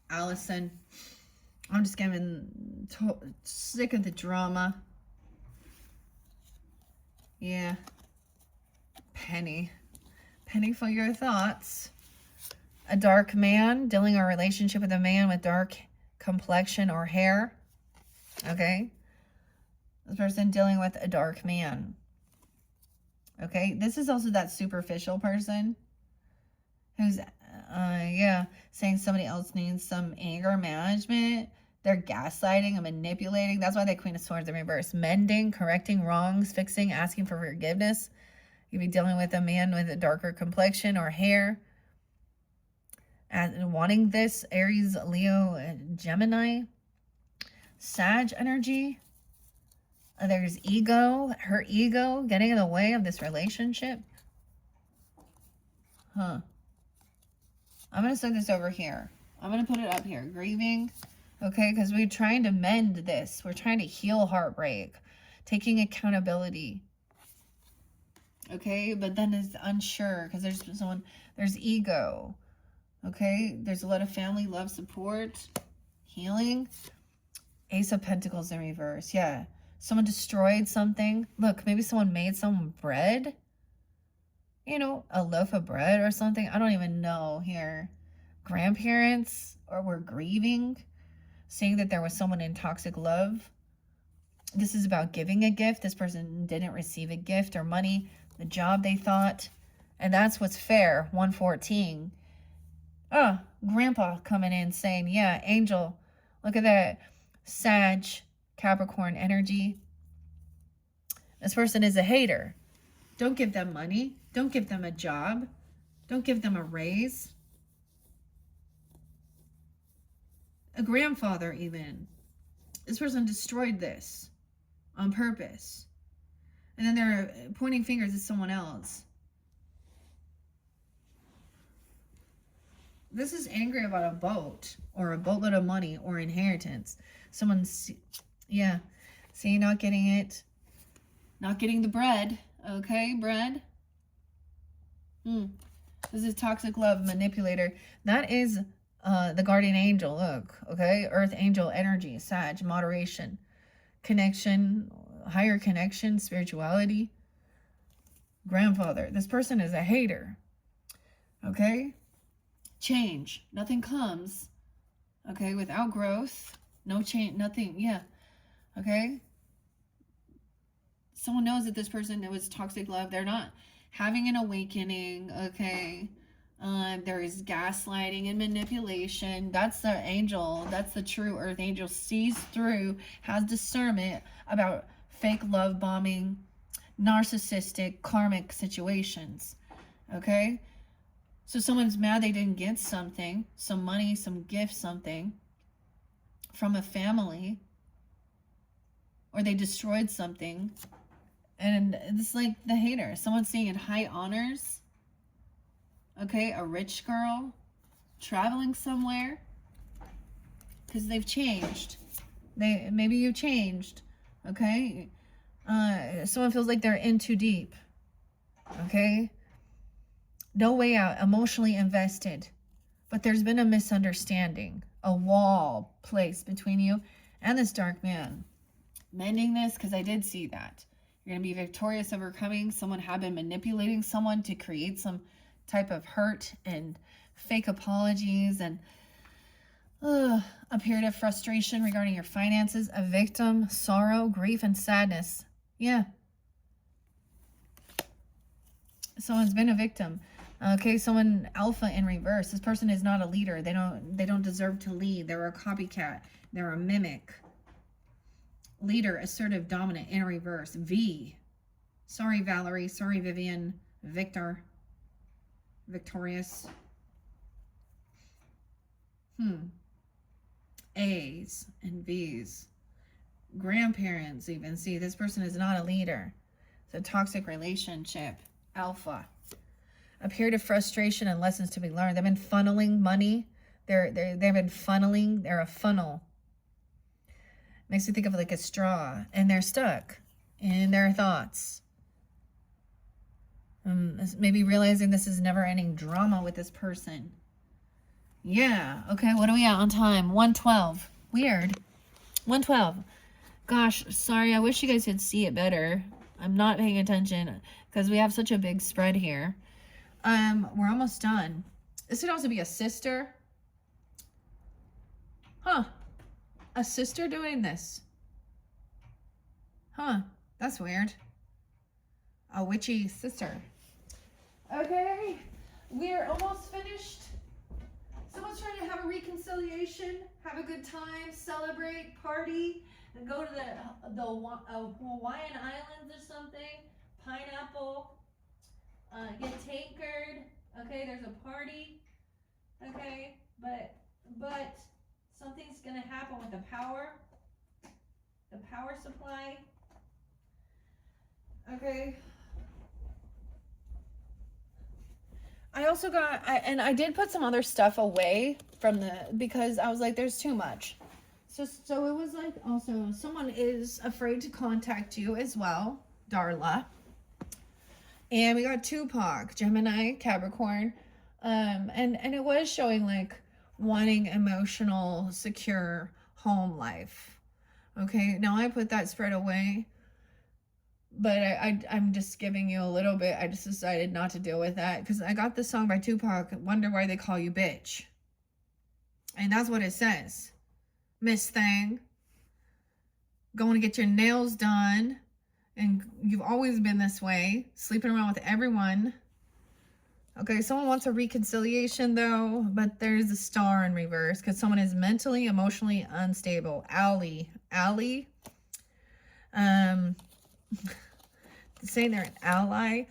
Allison. I'm just getting sick of the drama. Yeah. Penny. Penny for your thoughts. A dark man, dealing a relationship with a man with dark complexion or hair. Okay. This person dealing with a dark man. Okay. This is also that superficial person who's, yeah, saying somebody else needs some anger management. They're gaslighting and manipulating. That's why they Queen of Swords in reverse. Mending, correcting wrongs, fixing, asking for forgiveness. You'd be dealing with a man with a darker complexion or hair. And wanting this, Aries, Leo, Gemini. Sag energy. There's ego, her ego getting in the way of this relationship. Huh. I'm going to send this over here. I'm going to put it up here. Grieving. Okay, because we're trying to mend this. We're trying to heal heartbreak. Taking accountability. Okay, but then it's unsure because there's ego. Okay, there's a lot of family, love, support, healing. Ace of Pentacles in reverse. Yeah, someone destroyed something. Look, maybe someone made some bread. You know, a loaf of bread or something. I don't even know here. Grandparents, or were grieving, saying that there was someone in toxic love. This is about giving a gift. This person didn't receive a gift or money, the job they thought. And that's what's fair, 114. Oh, Grandpa coming in saying, yeah, Angel, look at that. Sag, Capricorn energy. This person is a hater. Don't give them money. Don't give them a job. Don't give them a raise. a grandfather even. This person destroyed this on purpose. And then they're pointing fingers at someone else. This is angry about a boat or a boatload of money or inheritance. Someone's, yeah. See, not getting it. Not getting the bread. Okay, bread. This is toxic love manipulator. That is the guardian angel. Look, okay? Earth angel energy, Sag, moderation, connection, higher connection, spirituality. Grandfather. This person is a hater. Okay? Change. Nothing comes. Okay? Without growth. No change. Nothing. Yeah. Okay? Someone knows that this person, it was toxic love. They're not having an awakening. Okay? There is gaslighting and manipulation. That's the angel. That's the true earth angel. Sees through, has discernment about fake love bombing, narcissistic, karmic situations. Okay? So someone's mad they didn't get something, some money, some gift, something from a family, or they destroyed something. And it's like the hater. Someone's seeing in high honors. Okay, a rich girl traveling somewhere because they've changed. Maybe you've changed. Okay, someone feels like they're in too deep. Okay, no way out. Emotionally invested, but there's been a misunderstanding, a wall placed between you and this dark man. Mending this, because I did see that. You're going to be victorious, overcoming. Someone had been manipulating someone to create some type of hurt and fake apologies and a period of frustration regarding your finances, a victim, sorrow, grief, and sadness. Yeah. Someone's been a victim. Okay, someone alpha in reverse. This person is not a leader. They don't deserve to lead. They're a copycat. They're a mimic. Leader, assertive, dominant, in reverse. V. Sorry, Valerie. Sorry, Vivian. Victor. Victorious. A's and B's. Grandparents even. See, this person is not a leader. It's a toxic relationship. Alpha. A period of frustration and lessons to be learned. They've been funneling money. They've been funneling. They're a funnel. Makes me think of like a straw. And they're stuck in their thoughts. Maybe realizing this is never-ending drama with this person. Yeah. Okay, what are we at on time? 1:12. Weird. 1:12. Gosh, sorry. I wish you guys could see it better. I'm not paying attention because we have such a big spread here. We're almost done. This could also be a sister. Huh. A sister doing this. Huh. That's weird. A witchy sister. Okay. We're almost finished. Someone's trying to have a reconciliation, have a good time, celebrate, party, and go to the Hawaiian Islands or something. Pineapple. Get takered. Okay, there's a party. Okay, but something's gonna happen with the power supply. Okay. I also got, I did put some other stuff away from because I was like, there's too much. So it was like, also, someone is afraid to contact you as well, Darla. And we got Tupac, Gemini, Capricorn. And it was showing like wanting emotional, secure home life. Okay, now I put that spread away. But I'm just giving you a little bit. I just decided not to deal with that because I got this song by Tupac, Wonder Why They Call You Bitch. And that's what it says. Miss Thing. Going to get your nails done. And you've always been this way. Sleeping around with everyone. Okay, someone wants a reconciliation though. But there's a star in reverse because someone is mentally, emotionally unstable. Allie. Saying they're an ally.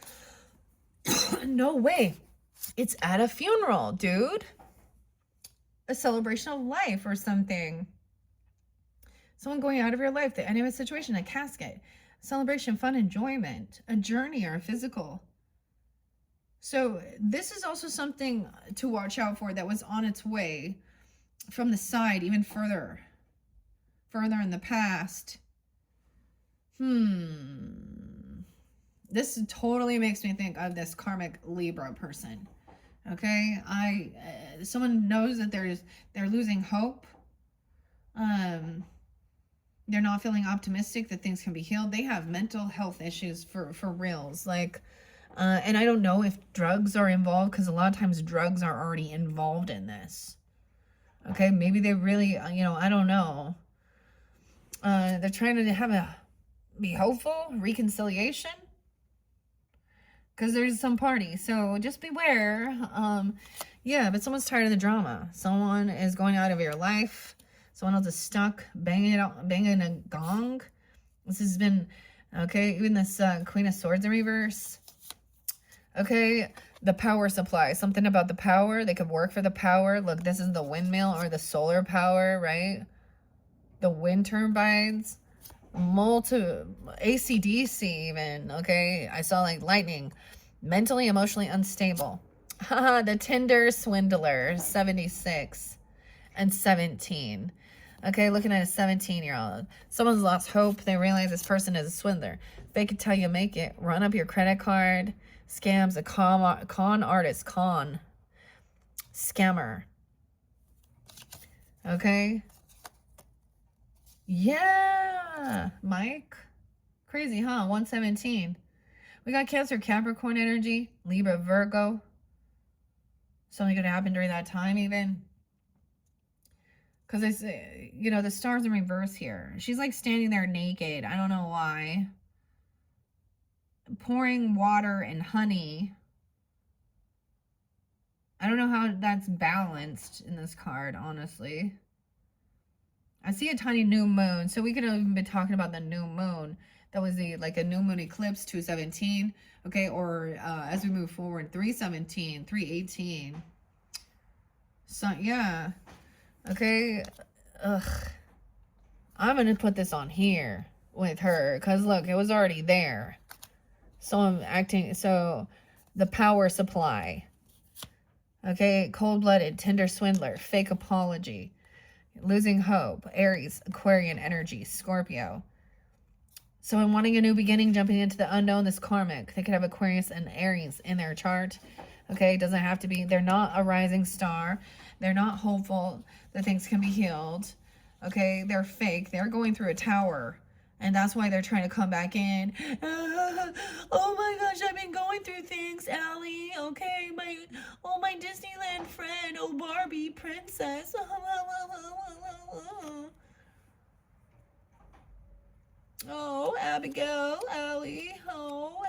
No way. It's at a funeral, dude. a celebration of life or something. Someone going out of your life, the end of a situation, a casket, celebration, fun, enjoyment, a journey, or a physical. So this is also something to watch out for that was on its way from the side, even further in the past. This totally makes me think of this karmic Libra person. Okay, someone knows that they're losing hope. They're not feeling optimistic that things can be healed. They have mental health issues for reals. Like, and I don't know if drugs are involved, because a lot of times drugs are already involved in this. Okay, maybe they really, I don't know. They're trying to be hopeful, reconciliation, because there's some party. So just beware. Yeah, but someone's tired of the drama. Someone is going out of your life. Someone else is stuck banging a gong. This has been, okay, even this Queen of Swords in reverse. Okay, the power supply. Something about the power. They could work for the power. Look, this is the windmill or the solar power, right? The wind turbines. AC/DC even, okay? I saw like lightning. Mentally, emotionally unstable. Haha, the Tinder swindler, 76 and 17. Okay, looking at a 17-year-old. Someone's lost hope. They realize this person is a swindler. Fake it till you make it. Run up your credit card. Scams, a con artist. Scammer. Okay. Yeah. Mike. Crazy, huh? 117. We got Cancer, Capricorn energy. Libra, Virgo. Something could happen during that time even. Because it's, the stars in reverse here. She's like standing there naked. I don't know why. Pouring water and honey. I don't know how that's balanced in this card, honestly. I see a tiny new moon. So we could have even been talking about the new moon. That was like a new moon eclipse, 217. Okay, or as we move forward, 317, 318. So, yeah. Okay, I'm gonna put this on here with her, because look, it was already there. So I'm acting, so the power supply. Okay, cold-blooded, Tinder swindler, fake apology, losing hope, Aries, Aquarian energy, Scorpio. So I'm wanting a new beginning, jumping into the unknown, this karmic. They could have Aquarius and Aries in their chart. Okay, it doesn't have to be, they're not a rising star. They're not hopeful that things can be healed. Okay, they're fake. They're going through a tower. And that's why they're trying to come back in. Oh my gosh, I've been going through things, Allie. Okay, my Disneyland friend, oh Barbie princess. Oh, Abigail, Allie, oh.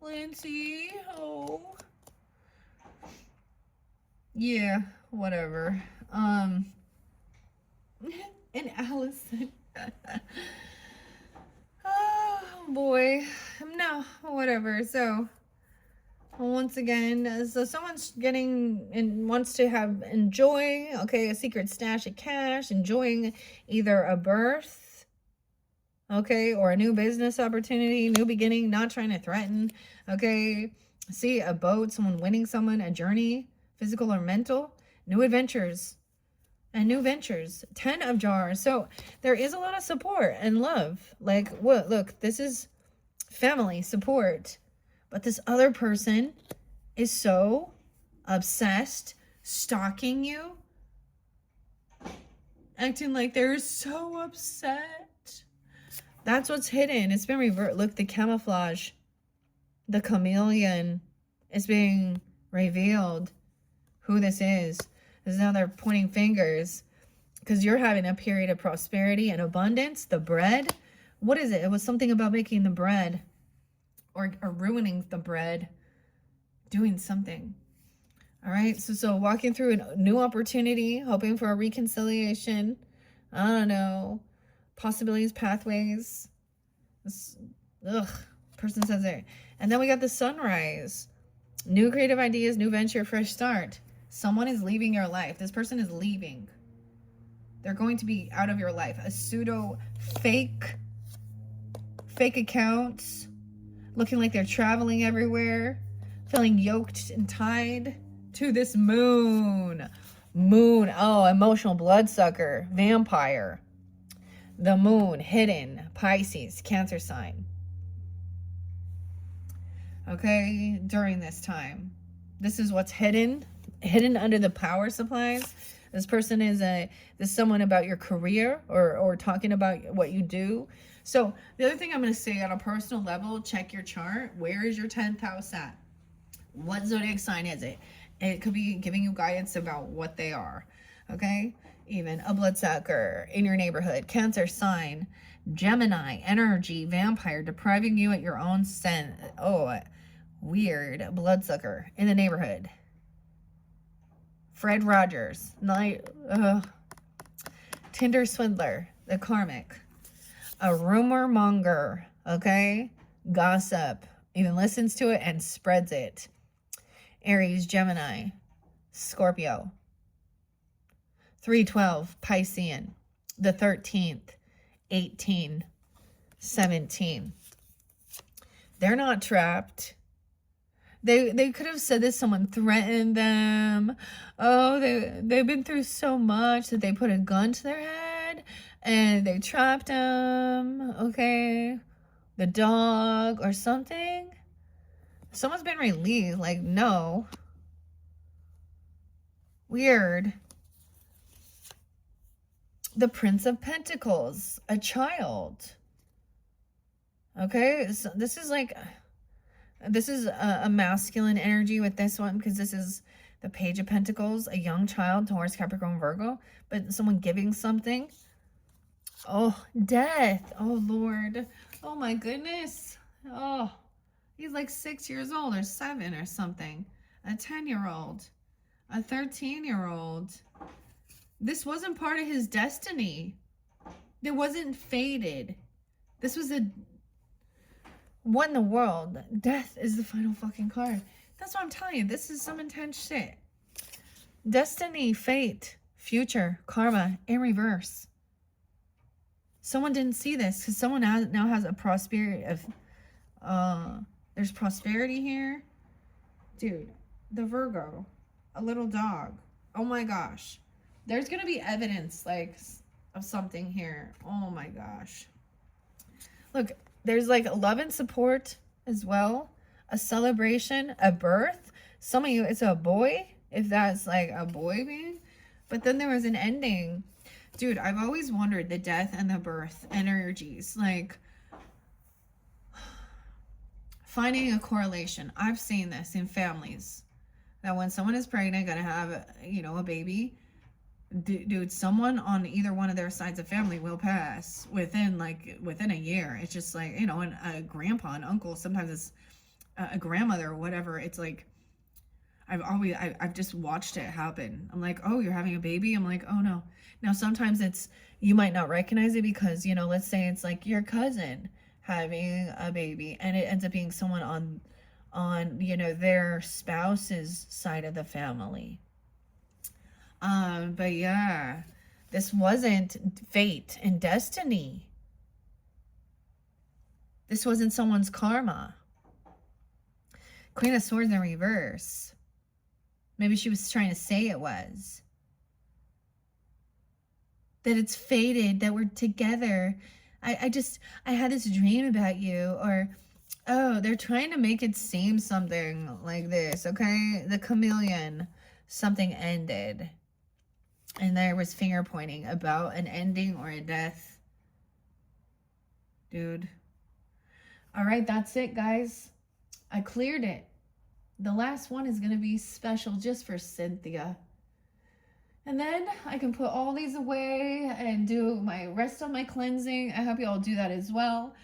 Lindsay, oh. Yeah, whatever. And Allison. Oh boy. No, whatever. So once again, so someone's getting and wants to enjoy, okay, a secret stash of cash, enjoying either a birth, okay, or a new business opportunity, new beginning, not trying to threaten, okay. See a boat, someone winning someone, a journey, physical or mental, new adventures and new ventures. 10 of jars. So there is a lot of support and love. Like, what? Look, this is family support. But this other person is so obsessed, stalking you, acting like they're so upset. That's what's hidden. It's been reversed. Look, the camouflage, the chameleon is being revealed. Who this is. Because now they're pointing fingers. Because you're having a period of prosperity and abundance. The bread. What is it? It was something about making the bread. Or ruining the bread. Doing something. Alright. So walking through a new opportunity. Hoping for a reconciliation. I don't know. Possibilities, pathways. Person says it. And then we got the sunrise. New creative ideas, new venture, fresh start. Someone is leaving your life. This person is leaving. They're going to be out of your life. A pseudo fake accounts, looking like they're traveling everywhere, feeling yoked and tied to this moon. Moon, oh, emotional bloodsucker, vampire. The moon, hidden, Pisces, Cancer sign. Okay, during this time. This is what's hidden under the power supplies. This person is someone about your career or talking about what you do. So the other thing I'm going to say on a personal level, check your chart. Where is your 10th house at? What zodiac sign is it? It could be giving you guidance about what they are. Okay? Even a bloodsucker in your neighborhood. Cancer sign. Gemini, energy, vampire, depriving you at your own sense. Oh, weird. Bloodsucker in the neighborhood. Fred Rogers. Tinder swindler. The Karmic. A rumor monger. Okay? Gossip. Even listens to it and spreads it. Aries, Gemini, Scorpio. 312, Piscean. The 13th, 18, 17. They're not trapped. They could have said this, someone threatened them. Oh, they've been through so much that they put a gun to their head and they trapped them. Okay. The dog or something. Someone's been released. Like, no. Weird. The Prince of Pentacles. A child. Okay? So this is like... This is a masculine energy with this one. Because this is the Page of Pentacles. A young child. Taurus, Capricorn, Virgo. But someone giving something. Oh, death. Oh, Lord. Oh, my goodness. Oh. He's like 6 years old or 7 or something. A 10-year-old. A 13-year-old. This wasn't part of his destiny. It wasn't fated. This was a... What in the world? Death is the final fucking card. That's what I'm telling you. This is some intense shit. Destiny, fate, future, karma, in reverse. Someone didn't see this because someone now has a prosperity of... There's prosperity here. Dude, the Virgo. A little dog. Oh my gosh. There's going to be evidence, like, of something here. Oh my gosh. Look, there's like love and support as well. A celebration, a birth. Some of you, it's a boy. If that's like a boy being. But then there was an ending. Dude, I've always wondered the death and the birth energies. Like... Finding a correlation. I've seen this in families. That when someone is pregnant, gonna have, a baby, dude, someone on either one of their sides of family will pass within a year. It's just like, and a grandpa, an uncle, sometimes it's a grandmother or whatever. It's like, I've just watched it happen. I'm like, oh, you're having a baby? I'm like, oh no. Now, sometimes you might not recognize it because, let's say it's like your cousin having a baby and it ends up being someone on their spouse's side of the family. But yeah, this wasn't fate and destiny. This wasn't someone's karma. Queen of Swords in reverse. Maybe she was trying to say it was. That it's fated, that we're together. I had this dream about you, or, oh, they're trying to make it seem something like this, okay? The chameleon, something ended. And there was finger pointing about an ending or a death. Dude. All right, that's it, guys. I cleared it. The last one is going to be special just for Cynthia. And then I can put all these away and do my rest of my cleansing. I hope you all do that as well.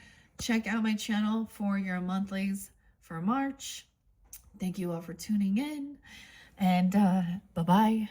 Check out my channel for your monthlies for March. Thank you all for tuning in. And bye-bye.